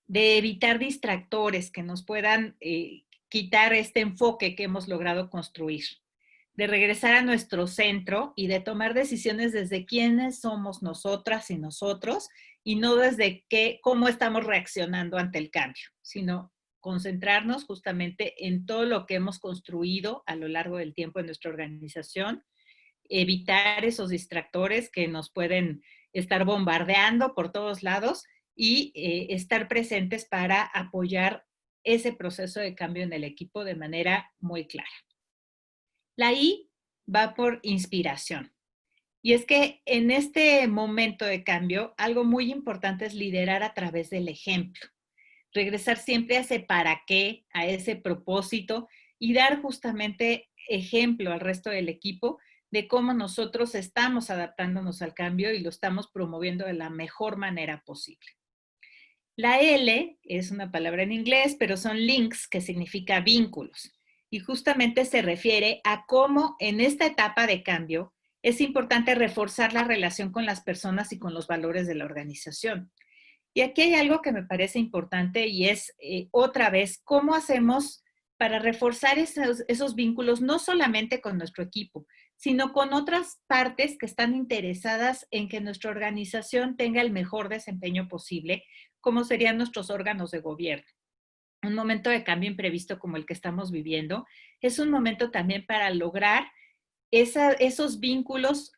de evitar distractores que nos puedan quitar este enfoque que hemos logrado construir, de regresar a nuestro centro y de tomar decisiones desde quiénes somos nosotras y nosotros, y no desde cómo estamos reaccionando ante el cambio, sino concentrarnos justamente en todo lo que hemos construido a lo largo del tiempo en nuestra organización, evitar esos distractores que nos pueden estar bombardeando por todos lados y estar presentes para apoyar ese proceso de cambio en el equipo de manera muy clara. La I va por inspiración. Y es que en este momento de cambio, algo muy importante es liderar a través del ejemplo. Regresar siempre a ese para qué, a ese propósito y dar justamente ejemplo al resto del equipo de cómo nosotros estamos adaptándonos al cambio y lo estamos promoviendo de la mejor manera posible. La L es una palabra en inglés, pero son links, que significa vínculos. Y justamente se refiere a cómo en esta etapa de cambio es importante reforzar la relación con las personas y con los valores de la organización. Y aquí hay algo que me parece importante y es, otra vez, cómo hacemos para reforzar esos vínculos, no solamente con nuestro equipo, sino con otras partes que están interesadas en que nuestra organización tenga el mejor desempeño posible, como serían nuestros órganos de gobierno. Un momento de cambio imprevisto como el que estamos viviendo es un momento también para lograr esos vínculos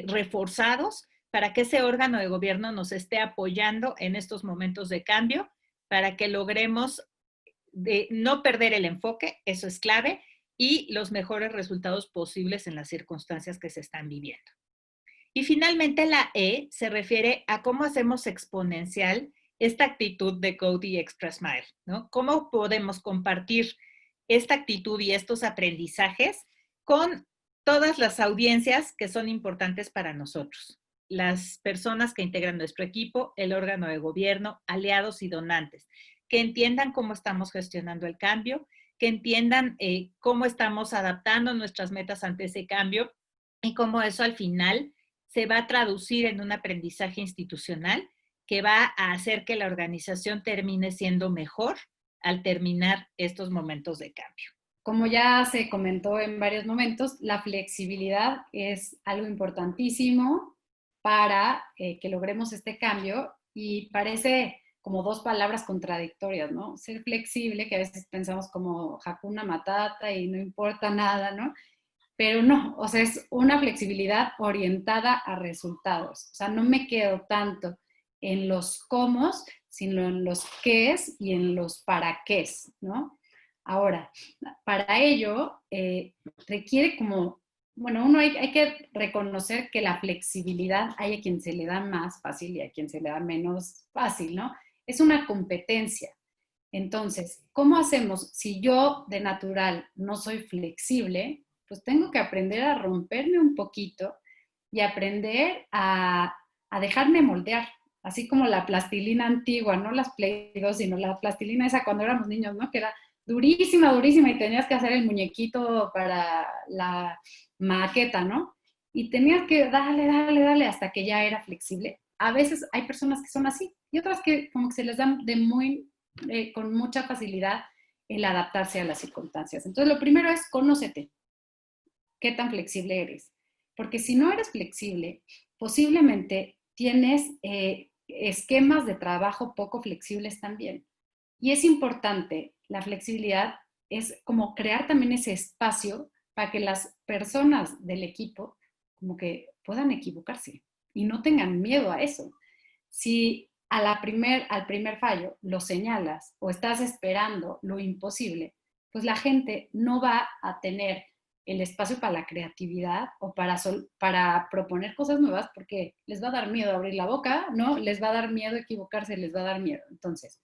reforzados para que ese órgano de gobierno nos esté apoyando en estos momentos de cambio, para que logremos no perder el enfoque, eso es clave, y los mejores resultados posibles en las circunstancias que se están viviendo. Y finalmente la E se refiere a cómo hacemos exponencial esta actitud de Go the Extra Mile, ¿no? ¿Cómo podemos compartir esta actitud y estos aprendizajes con todas las audiencias que son importantes para nosotros? Las personas que integran nuestro equipo, el órgano de gobierno, aliados y donantes, que entiendan cómo estamos gestionando el cambio, que entiendan cómo estamos adaptando nuestras metas ante ese cambio y cómo eso al final se va a traducir en un aprendizaje institucional que va a hacer que la organización termine siendo mejor al terminar estos momentos de cambio. Como ya se comentó en varios momentos, la flexibilidad es algo importantísimo para que logremos este cambio, y parece como dos palabras contradictorias, ¿no? Ser flexible, que a veces pensamos como Hakuna Matata y no importa nada, ¿no? Pero no, o sea, es una flexibilidad orientada a resultados. O sea, no me quedo tanto en los cómo, sino en los qués y en los para qués, ¿no? Ahora, para ello requiere como, bueno, uno hay que reconocer que la flexibilidad hay a quien se le da más fácil y a quien se le da menos fácil, ¿no? Es una competencia. Entonces, ¿cómo hacemos? Si yo de natural no soy flexible, pues tengo que aprender a romperme un poquito y aprender a dejarme moldear, así como la plastilina antigua, no las Play 2, sino la plastilina esa cuando éramos niños, ¿no? Que era durísima, durísima, y tenías que hacer el muñequito para la maqueta, ¿no? Y tenías que darle, darle, darle hasta que ya era flexible. A veces hay personas que son así y otras que como que se les dan con mucha facilidad el adaptarse a las circunstancias. Entonces, lo primero es conócete. ¿Qué tan flexible eres? Porque si no eres flexible, posiblemente tienes esquemas de trabajo poco flexibles también. Y es importante, la flexibilidad es como crear también ese espacio para que las personas del equipo como que puedan equivocarse y no tengan miedo a eso. Si al primer fallo lo señalas o estás esperando lo imposible, pues la gente no va a tener el espacio para la creatividad o para proponer cosas nuevas porque les va a dar miedo abrir la boca, ¿no? Les va a dar miedo equivocarse, les va a dar miedo. Entonces,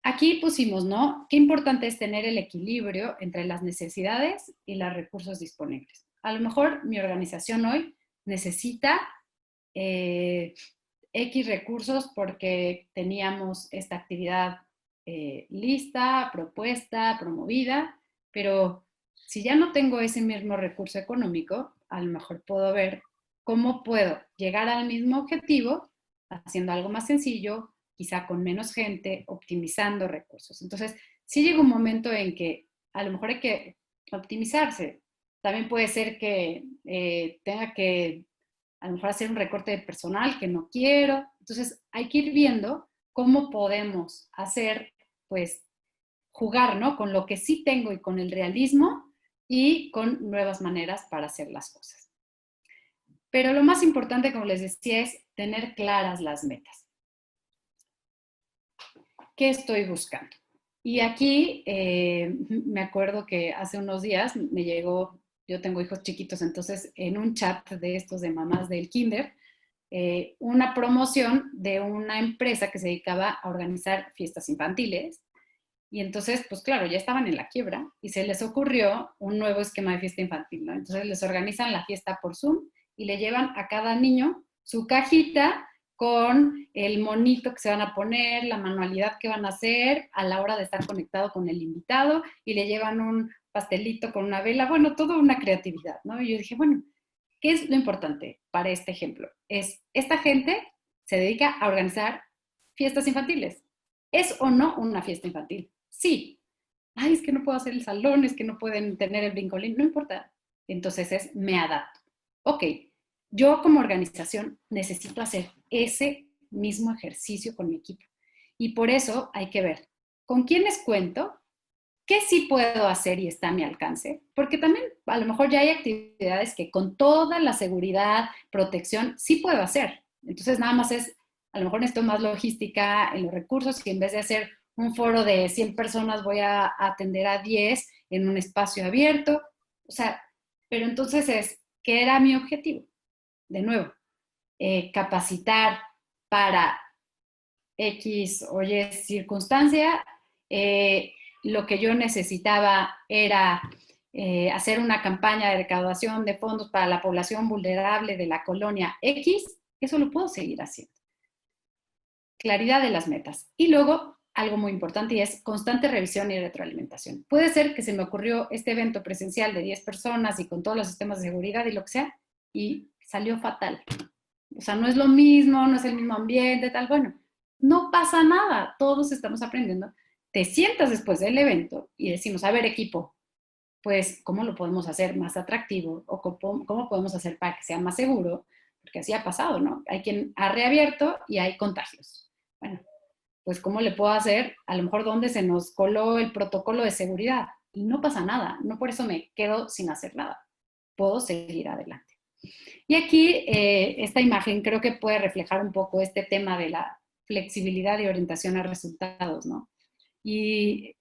aquí pusimos, ¿no? Qué importante es tener el equilibrio entre las necesidades y los recursos disponibles. A lo mejor mi organización hoy necesita X recursos porque teníamos esta actividad lista, propuesta, promovida, pero si ya no tengo ese mismo recurso económico, a lo mejor puedo ver cómo puedo llegar al mismo objetivo haciendo algo más sencillo, quizá con menos gente, optimizando recursos. Entonces, sí llega un momento en que a lo mejor hay que optimizarse. También puede ser que tenga que a lo mejor hacer un recorte de personal que no quiero. Entonces, hay que ir viendo cómo podemos hacer, pues, jugar, ¿no? Con lo que sí tengo y con el realismo y con nuevas maneras para hacer las cosas. Pero lo más importante, como les decía, es tener claras las metas. ¿Qué estoy buscando? Y aquí me acuerdo que hace unos días me llegó, yo tengo hijos chiquitos, entonces en un chat de estos de mamás del kinder, una promoción de una empresa que se dedicaba a organizar fiestas infantiles. Y entonces, pues claro, ya estaban en la quiebra y se les ocurrió un nuevo esquema de fiesta infantil, ¿no? Entonces les organizan la fiesta por Zoom y le llevan a cada niño su cajita con el monito que se van a poner, la manualidad que van a hacer a la hora de estar conectado con el invitado y le llevan un pastelito con una vela, bueno, toda una creatividad, ¿no? Y yo dije, bueno, ¿qué es lo importante para este ejemplo? Es, esta gente se dedica a organizar fiestas infantiles. ¿Es o no una fiesta infantil? Sí. Ay, es que no puedo hacer el salón, es que no pueden tener el brincolín, no importa. Entonces es, me adapto. Ok, yo como organización necesito hacer ese mismo ejercicio con mi equipo. Y por eso hay que ver con quiénes cuento, qué sí puedo hacer y está a mi alcance, porque también a lo mejor ya hay actividades que con toda la seguridad, protección, sí puedo hacer. Entonces nada más es, a lo mejor necesito más logística en los recursos y en vez de hacer un foro de 100 personas voy a atender a 10 en un espacio abierto. O sea, pero entonces es, ¿qué era mi objetivo? De nuevo, capacitar para X o Y circunstancia. Lo que yo necesitaba era hacer una campaña de recaudación de fondos para la población vulnerable de la colonia X. Eso lo puedo seguir haciendo. Claridad de las metas. Y luego, algo muy importante y es constante revisión y retroalimentación. Puede ser que se me ocurrió este evento presencial de 10 personas y con todos los sistemas de seguridad y lo que sea, y salió fatal. O sea, no es lo mismo, no es el mismo ambiente, tal. Bueno, no pasa nada, todos estamos aprendiendo. Te sientas después del evento y decimos, a ver, equipo, pues, ¿cómo lo podemos hacer más atractivo? ¿O cómo podemos hacer para que sea más seguro? Porque así ha pasado, ¿no? Hay quien ha reabierto y hay contagios. Bueno, pues, ¿cómo le puedo hacer? A lo mejor donde se nos coló el protocolo de seguridad. Y no pasa nada, no por eso me quedo sin hacer nada. Puedo seguir adelante. Y aquí esta imagen creo que puede reflejar un poco este tema de la flexibilidad y orientación a resultados, ¿no? Y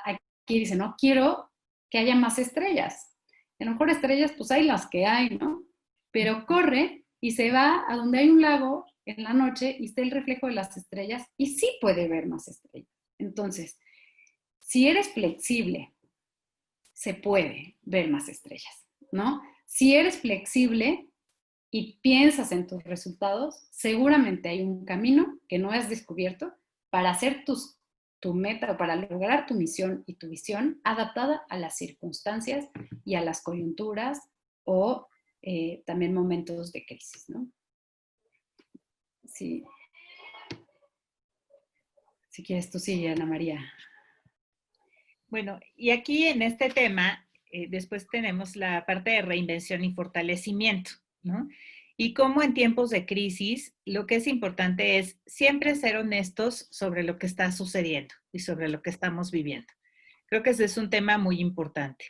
aquí dice, no, quiero que haya más estrellas. A lo mejor estrellas, pues hay las que hay, ¿no? Pero corre y se va a donde hay un lago en la noche y está el reflejo de las estrellas y sí puede ver más estrellas. Entonces, si eres flexible, se puede ver más estrellas, ¿no? Si eres flexible y piensas en tus resultados, seguramente hay un camino que no has descubierto para hacer tu meta o para lograr tu misión y tu visión adaptada a las circunstancias y a las coyunturas o también momentos de crisis, ¿no? Sí. Si quieres, tú sigue, Ana María. Bueno, y aquí en este tema, después tenemos la parte de reinvención y fortalecimiento, ¿no? Y cómo en tiempos de crisis, lo que es importante es siempre ser honestos sobre lo que está sucediendo y sobre lo que estamos viviendo. Creo que ese es un tema muy importante.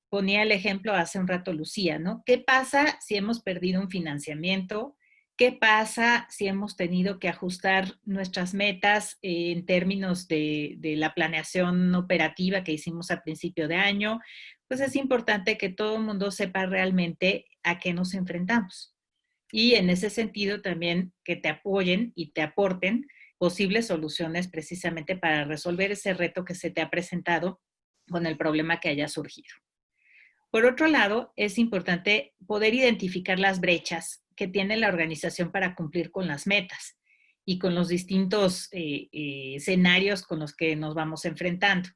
Ponía el ejemplo hace un rato Lucía, ¿no? ¿Qué pasa si hemos perdido un financiamiento? ¿Qué pasa si hemos tenido que ajustar nuestras metas en términos de la planeación operativa que hicimos a principio de año? Pues es importante que todo el mundo sepa realmente a qué nos enfrentamos. Y en ese sentido también que te apoyen y te aporten posibles soluciones precisamente para resolver ese reto que se te ha presentado con el problema que haya surgido. Por otro lado, es importante poder identificar las brechas que tiene la organización para cumplir con las metas y con los distintos escenarios con los que nos vamos enfrentando.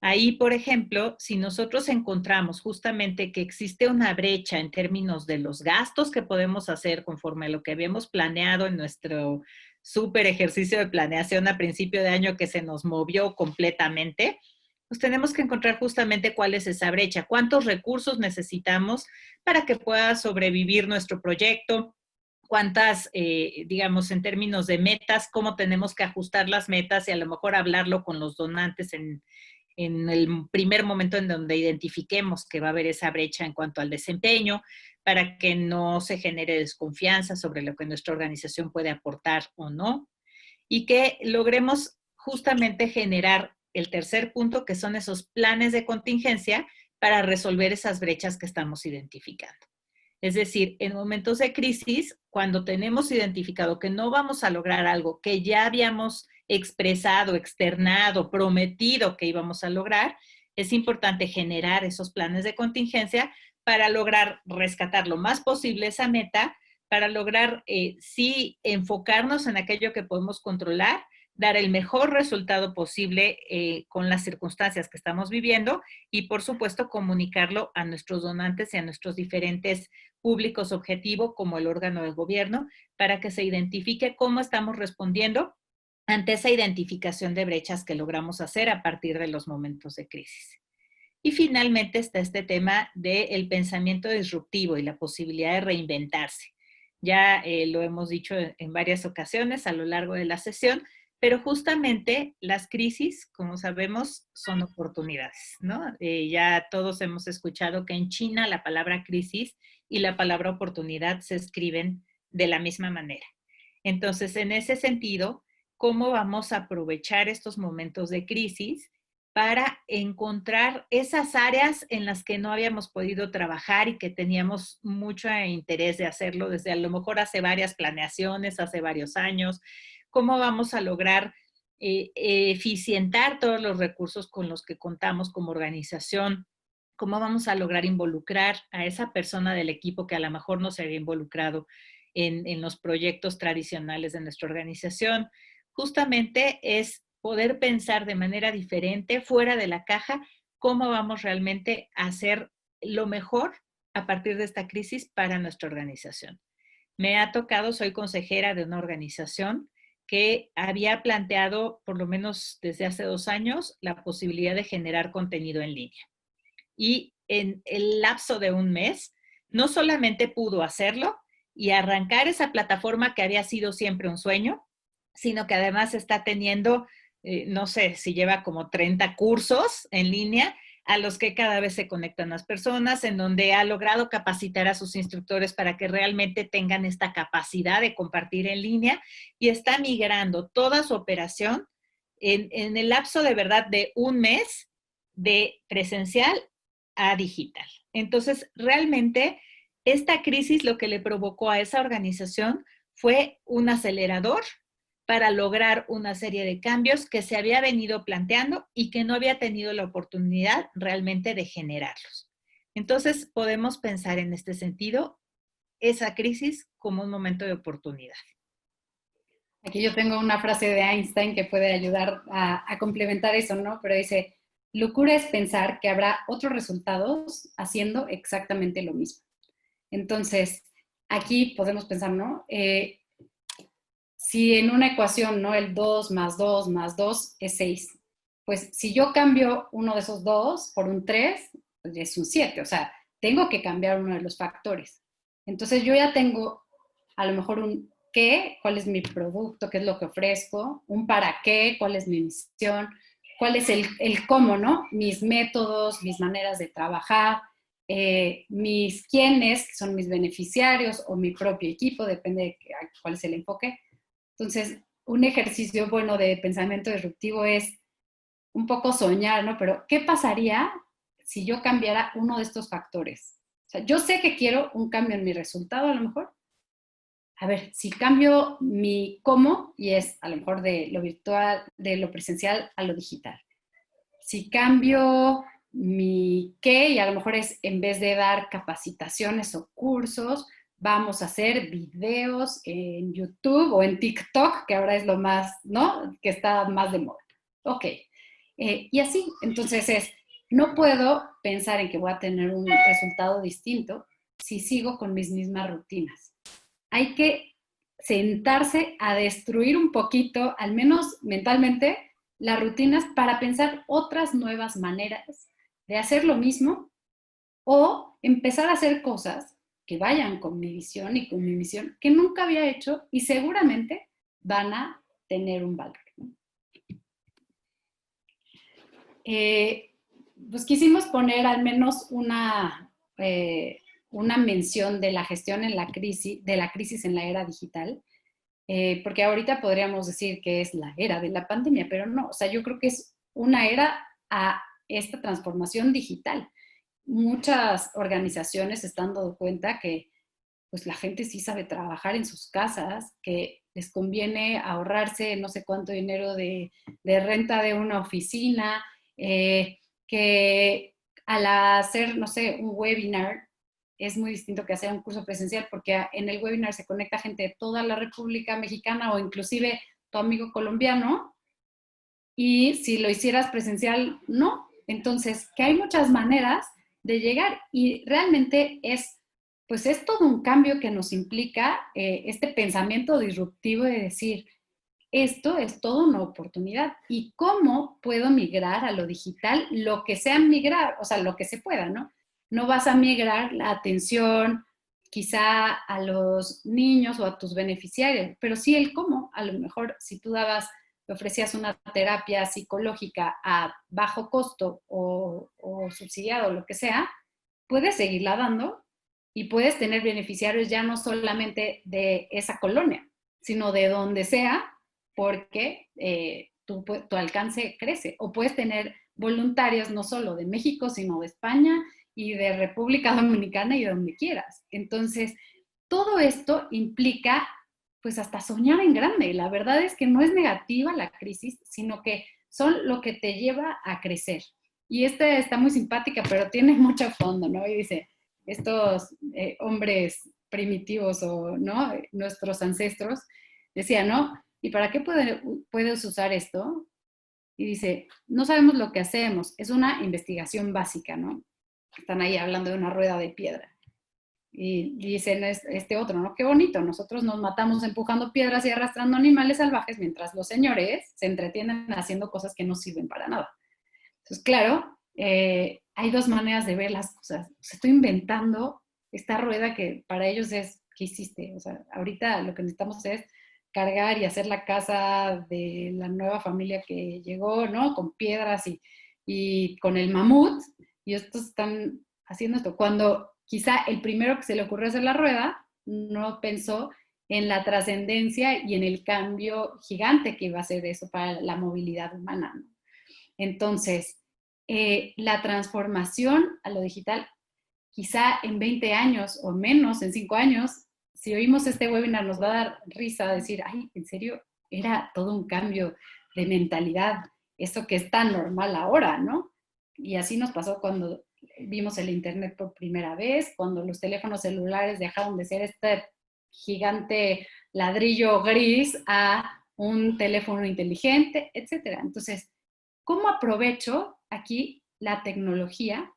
Ahí, por ejemplo, si nosotros encontramos justamente que existe una brecha en términos de los gastos que podemos hacer conforme a lo que habíamos planeado en nuestro súper ejercicio de planeación a principio de año que se nos movió completamente, pues tenemos que encontrar justamente cuál es esa brecha, cuántos recursos necesitamos para que pueda sobrevivir nuestro proyecto, cuántas, digamos, en términos de metas, cómo tenemos que ajustar las metas y a lo mejor hablarlo con los donantes en el primer momento en donde identifiquemos que va a haber esa brecha en cuanto al desempeño, para que no se genere desconfianza sobre lo que nuestra organización puede aportar o no, y que logremos justamente generar el tercer punto, que son esos planes de contingencia para resolver esas brechas que estamos identificando. Es decir, en momentos de crisis, cuando tenemos identificado que no vamos a lograr algo que ya habíamos expresado, externado, prometido que íbamos a lograr, es importante generar esos planes de contingencia para lograr rescatar lo más posible esa meta, para lograr sí enfocarnos en aquello que podemos controlar, dar el mejor resultado posible con las circunstancias que estamos viviendo y, por supuesto, comunicarlo a nuestros donantes y a nuestros diferentes públicos objetivo, como el órgano de gobierno, para que se identifique cómo estamos respondiendo ante esa identificación de brechas que logramos hacer a partir de los momentos de crisis. Y finalmente está este tema del pensamiento disruptivo y la posibilidad de reinventarse. Ya lo hemos dicho en varias ocasiones a lo largo de la sesión, pero justamente las crisis, como sabemos, son oportunidades, ¿no? Ya todos hemos escuchado que en China la palabra crisis y la palabra oportunidad se escriben de la misma manera. Entonces, en ese sentido, ¿cómo vamos a aprovechar estos momentos de crisis para encontrar esas áreas en las que no habíamos podido trabajar y que teníamos mucho interés de hacerlo desde a lo mejor hace varias planeaciones, hace varios años? ¿Cómo vamos a lograr eficientar todos los recursos con los que contamos como organización? ¿Cómo vamos a lograr involucrar a esa persona del equipo que a lo mejor no se había involucrado en los proyectos tradicionales de nuestra organización? Justamente es poder pensar de manera diferente, fuera de la caja, cómo vamos realmente a hacer lo mejor a partir de esta crisis para nuestra organización. Me ha tocado, soy consejera de una organización que había planteado, por lo menos desde hace 2 años, la posibilidad de generar contenido en línea. Y en el lapso de un mes, no solamente pudo hacerlo y arrancar esa plataforma que había sido siempre un sueño, sino que además está teniendo, no sé, si lleva como 30 cursos en línea a los que cada vez se conectan las personas, en donde ha logrado capacitar a sus instructores para que realmente tengan esta capacidad de compartir en línea y está migrando toda su operación en el lapso de verdad de un mes de presencial a digital. Entonces, realmente, esta crisis lo que le provocó a esa organización fue un acelerador para lograr una serie de cambios que se había venido planteando y que no había tenido la oportunidad realmente de generarlos. Entonces, podemos pensar en este sentido esa crisis como un momento de oportunidad. Aquí yo tengo una frase de Einstein que puede ayudar a complementar eso, ¿no? Pero dice, locura es pensar que habrá otros resultados haciendo exactamente lo mismo. Entonces, aquí podemos pensar, ¿no? Si en una ecuación, ¿no? El 2 más 2 más 2 es 6. Pues si yo cambio uno de esos 2 por un 3, pues es un 7. O sea, tengo que cambiar uno de los factores. Entonces yo ya tengo a lo mejor un qué, cuál es mi producto, qué es lo que ofrezco, un para qué, cuál es mi misión, cuál es el cómo, ¿no? Mis métodos, mis maneras de trabajar. mis quiénes, que son mis beneficiarios, o mi propio equipo, depende de cuál es el enfoque. Entonces, un ejercicio bueno de pensamiento disruptivo es un poco soñar, ¿no? Pero, ¿qué pasaría si yo cambiara uno de estos factores? O sea, yo sé que quiero un cambio en mi resultado, a lo mejor. A ver, si cambio mi cómo, y es a lo mejor de lo virtual, de lo presencial a lo digital. Si cambio mi qué, y a lo mejor es en vez de dar capacitaciones o cursos, vamos a hacer videos en YouTube o en TikTok, que ahora es lo más, ¿no? Que está más de moda. Ok. Y así, entonces no puedo pensar en que voy a tener un resultado distinto si sigo con mis mismas rutinas. Hay que sentarse a destruir un poquito, al menos mentalmente, las rutinas para pensar otras nuevas maneras de hacer lo mismo o empezar a hacer cosas que vayan con mi visión y con mi misión que nunca había hecho y seguramente van a tener un valor. Pues quisimos poner al menos una mención de la gestión en la crisis, de la crisis en la era digital, porque ahorita podríamos decir que es la era de la pandemia, pero no, o sea, yo creo que es una era a esta transformación digital. Muchas organizaciones se están dando cuenta que pues la gente sí sabe trabajar en sus casas, que les conviene ahorrarse no sé cuánto dinero de renta de una oficina, que al hacer, no sé, un webinar es muy distinto que hacer un curso presencial, porque en el webinar se conecta gente de toda la República Mexicana o inclusive tu amigo colombiano, y si lo hicieras presencial, no. Entonces, que hay muchas maneras de llegar y realmente pues es todo un cambio que nos implica este pensamiento disruptivo de decir, esto es toda una oportunidad y cómo puedo migrar a lo digital, lo que sea migrar, o sea, lo que se pueda, ¿no? No vas a migrar la atención quizá a los niños o a tus beneficiarios, pero sí el cómo. A lo mejor si tú ofrecías una terapia psicológica a bajo costo o subsidiado o lo que sea, puedes seguirla dando y puedes tener beneficiarios ya no solamente de esa colonia, sino de donde sea, porque tu alcance crece. O puedes tener voluntarios no solo de México, sino de España y de República Dominicana y de donde quieras. Entonces, todo esto implica pues hasta soñar en grande. La verdad es que no es negativa la crisis, sino que son lo que te lleva a crecer. Y esta está muy simpática, pero tiene mucho fondo, ¿no? Y dice, estos hombres primitivos o, ¿no? Nuestros ancestros, decían, ¿no? ¿Y para qué puedes usar esto? Y dice, no sabemos lo que hacemos, es una investigación básica, ¿no? Están ahí hablando de una rueda de piedra. Y dicen este otro, ¿no? Qué bonito, nosotros nos matamos empujando piedras y arrastrando animales salvajes mientras los señores se entretienen haciendo cosas que no sirven para nada. Entonces, claro, hay dos maneras de ver las cosas. O sea, estoy inventando esta rueda que para ellos es, ¿qué hiciste? O sea, ahorita lo que necesitamos es cargar y hacer la casa de la nueva familia que llegó, ¿no? Con piedras y con el mamut, y estos están haciendo esto. Cuando quizá el primero que se le ocurrió hacer la rueda no pensó en la trascendencia y en el cambio gigante que iba a ser eso para la movilidad humana, ¿no? Entonces, la transformación a lo digital, quizá en 20 años o menos, en 5 años, si oímos este webinar nos va a dar risa decir, ay, en serio, era todo un cambio de mentalidad, eso que es tan normal ahora, ¿no? Y así nos pasó cuando vimos el Internet por primera vez, cuando los teléfonos celulares dejaron de ser este gigante ladrillo gris a un teléfono inteligente, etcétera. Entonces, ¿cómo aprovecho aquí la tecnología,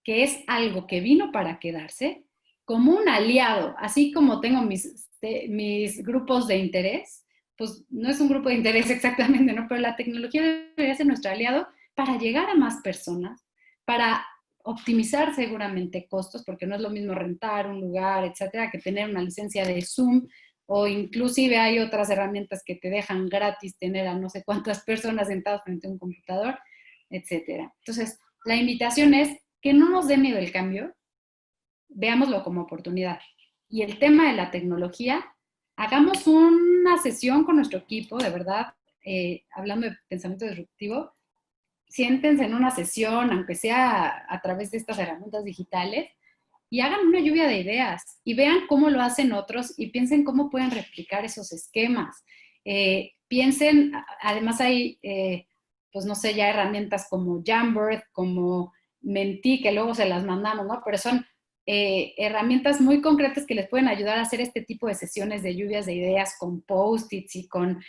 que es algo que vino para quedarse, como un aliado? Así como tengo mis grupos de interés, pues no es un grupo de interés exactamente, ¿no? Pero la tecnología debería ser nuestro aliado para llegar a más personas, para optimizar seguramente costos, porque no es lo mismo rentar un lugar, etcétera, que tener una licencia de Zoom, o inclusive hay otras herramientas que te dejan gratis tener a no sé cuántas personas sentadas frente a un computador, etcétera. Entonces, la invitación es que no nos dé miedo el cambio, veámoslo como oportunidad. Y el tema de la tecnología, hagamos una sesión con nuestro equipo, de verdad, hablando de pensamiento disruptivo, siéntense en una sesión, aunque sea a través de estas herramientas digitales, y hagan una lluvia de ideas y vean cómo lo hacen otros y piensen cómo pueden replicar esos esquemas. Piensen, además hay, pues no sé, ya herramientas como Jamboard, como Menti, que luego se las mandamos, ¿no? Pero son herramientas muy concretas que les pueden ayudar a hacer este tipo de sesiones de lluvias de ideas con post-its y con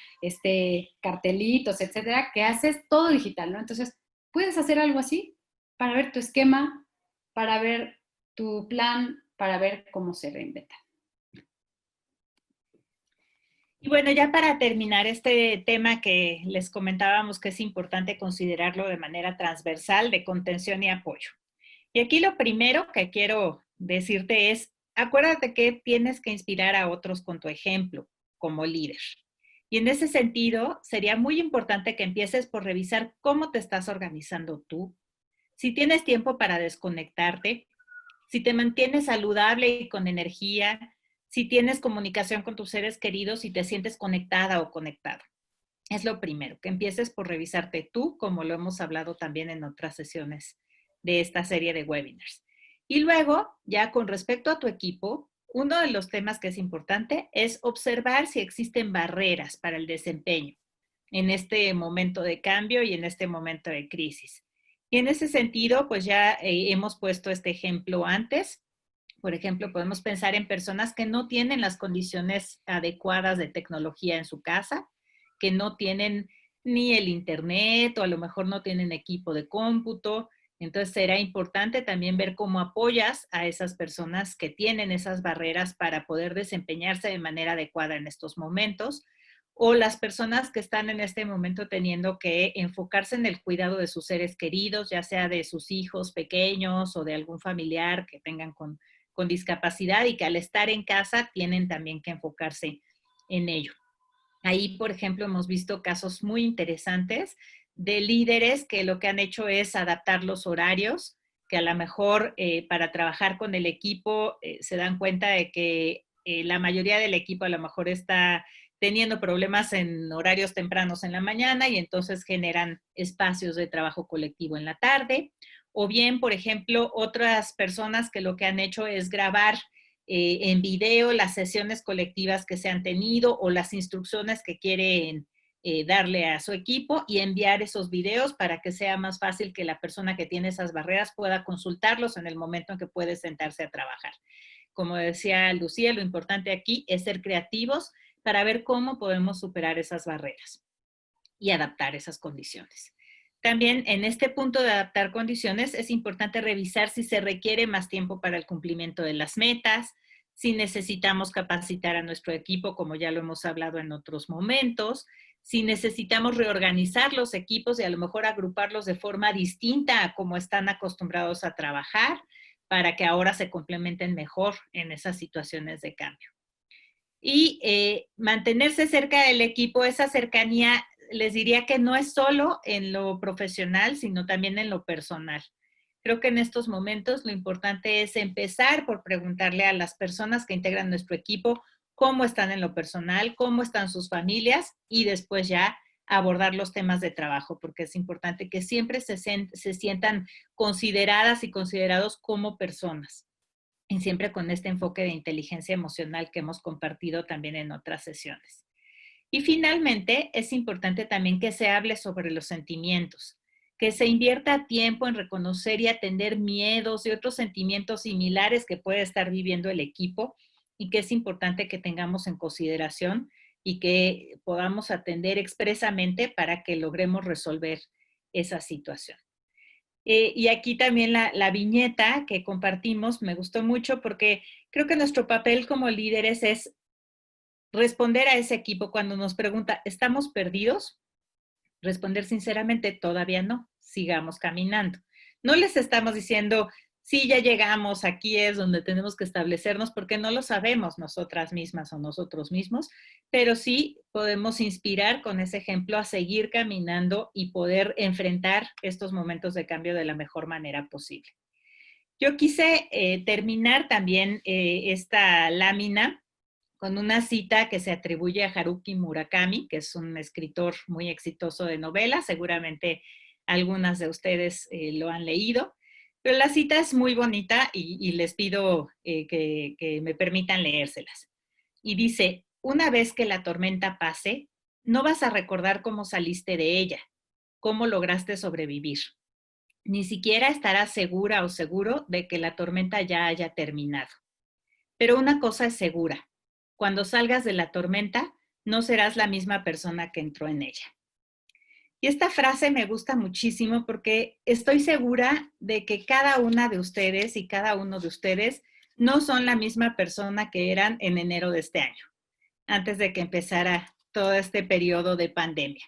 cartelitos, etcétera, que haces todo digital, ¿no? Entonces, puedes hacer algo así para ver tu esquema, para ver tu plan, para ver cómo se reinventa. Y bueno, ya para terminar este tema que les comentábamos que es importante considerarlo de manera transversal de contención y apoyo. Y aquí lo primero que quiero decirte es, acuérdate que tienes que inspirar a otros con tu ejemplo como líder. Y en ese sentido, sería muy importante que empieces por revisar cómo te estás organizando tú, si tienes tiempo para desconectarte, si te mantienes saludable y con energía, si tienes comunicación con tus seres queridos y te sientes conectada o conectado. Es lo primero, que empieces por revisarte tú, como lo hemos hablado también en otras sesiones de esta serie de webinars. Y luego, ya con respecto a tu equipo, uno de los temas que es importante es observar si existen barreras para el desempeño en este momento de cambio y en este momento de crisis. Y en ese sentido, pues ya hemos puesto este ejemplo antes. Por ejemplo, podemos pensar en personas que no tienen las condiciones adecuadas de tecnología en su casa, que no tienen ni el internet o a lo mejor no tienen equipo de cómputo. Entonces será importante también ver cómo apoyas a esas personas que tienen esas barreras para poder desempeñarse de manera adecuada en estos momentos, o las personas que están en este momento teniendo que enfocarse en el cuidado de sus seres queridos, ya sea de sus hijos pequeños o de algún familiar que tengan con discapacidad y que al estar en casa tienen también que enfocarse en ello. Ahí, por ejemplo, hemos visto casos muy interesantes de líderes que lo que han hecho es adaptar los horarios, que a lo mejor para trabajar con el equipo se dan cuenta de que la mayoría del equipo a lo mejor está teniendo problemas en horarios tempranos en la mañana y entonces generan espacios de trabajo colectivo en la tarde. O bien, por ejemplo, otras personas que lo que han hecho es grabar en video las sesiones colectivas que se han tenido o las instrucciones que quieren darle a su equipo y enviar esos videos para que sea más fácil que la persona que tiene esas barreras pueda consultarlos en el momento en que puede sentarse a trabajar. Como decía Lucía, lo importante aquí es ser creativos para ver cómo podemos superar esas barreras y adaptar esas condiciones. También en este punto de adaptar condiciones es importante revisar si se requiere más tiempo para el cumplimiento de las metas, si necesitamos capacitar a nuestro equipo, como ya lo hemos hablado en otros momentos, si necesitamos reorganizar los equipos y a lo mejor agruparlos de forma distinta a como están acostumbrados a trabajar para que ahora se complementen mejor en esas situaciones de cambio. Y mantenerse cerca del equipo, esa cercanía, les diría que no es solo en lo profesional, sino también en lo personal. Creo que en estos momentos lo importante es empezar por preguntarle a las personas que integran nuestro equipo cómo están en lo personal, cómo están sus familias y después ya abordar los temas de trabajo, porque es importante que siempre se sientan consideradas y considerados como personas. Y siempre con este enfoque de inteligencia emocional que hemos compartido también en otras sesiones. Y finalmente, es importante también que se hable sobre los sentimientos, que se invierta tiempo en reconocer y atender miedos y otros sentimientos similares que puede estar viviendo el equipo y que es importante que tengamos en consideración y que podamos atender expresamente para que logremos resolver esa situación. Y aquí también la viñeta que compartimos me gustó mucho porque creo que nuestro papel como líderes es responder a ese equipo cuando nos pregunta, ¿estamos perdidos? Responder sinceramente, todavía no, sigamos caminando. No les estamos diciendo, sí, ya llegamos, aquí es donde tenemos que establecernos, porque no lo sabemos nosotras mismas o nosotros mismos, pero sí podemos inspirar con ese ejemplo a seguir caminando y poder enfrentar estos momentos de cambio de la mejor manera posible. Yo quise terminar también esta lámina con una cita que se atribuye a Haruki Murakami, que es un escritor muy exitoso de novelas. Seguramente algunas de ustedes lo han leído. Pero la cita es muy bonita y les pido que me permitan leérselas. Y dice, una vez que la tormenta pase, no vas a recordar cómo saliste de ella, cómo lograste sobrevivir. Ni siquiera estarás segura o seguro de que la tormenta ya haya terminado. Pero una cosa es segura, cuando salgas de la tormenta, no serás la misma persona que entró en ella. Y esta frase me gusta muchísimo porque estoy segura de que cada una de ustedes y cada uno de ustedes no son la misma persona que eran en enero de este año, antes de que empezara todo este periodo de pandemia.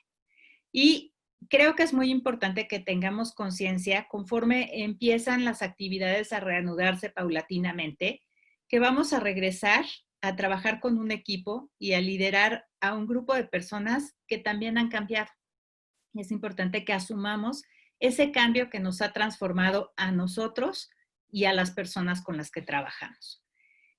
Y creo que es muy importante que tengamos conciencia conforme empiezan las actividades a reanudarse paulatinamente, que vamos a regresar a trabajar con un equipo y a liderar a un grupo de personas que también han cambiado. Es importante que asumamos ese cambio que nos ha transformado a nosotros y a las personas con las que trabajamos.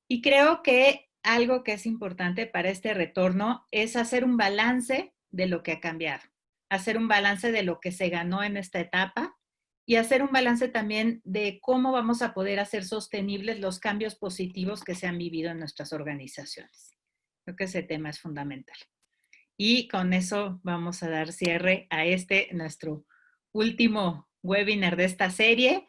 Y creo que algo que es importante para este retorno es hacer un balance de lo que ha cambiado, hacer un balance de lo que se ganó en esta etapa y hacer un balance también de cómo vamos a poder hacer sostenibles los cambios positivos que se han vivido en nuestras organizaciones. Creo que ese tema es fundamental. Y con eso vamos a dar cierre a nuestro último webinar de esta serie.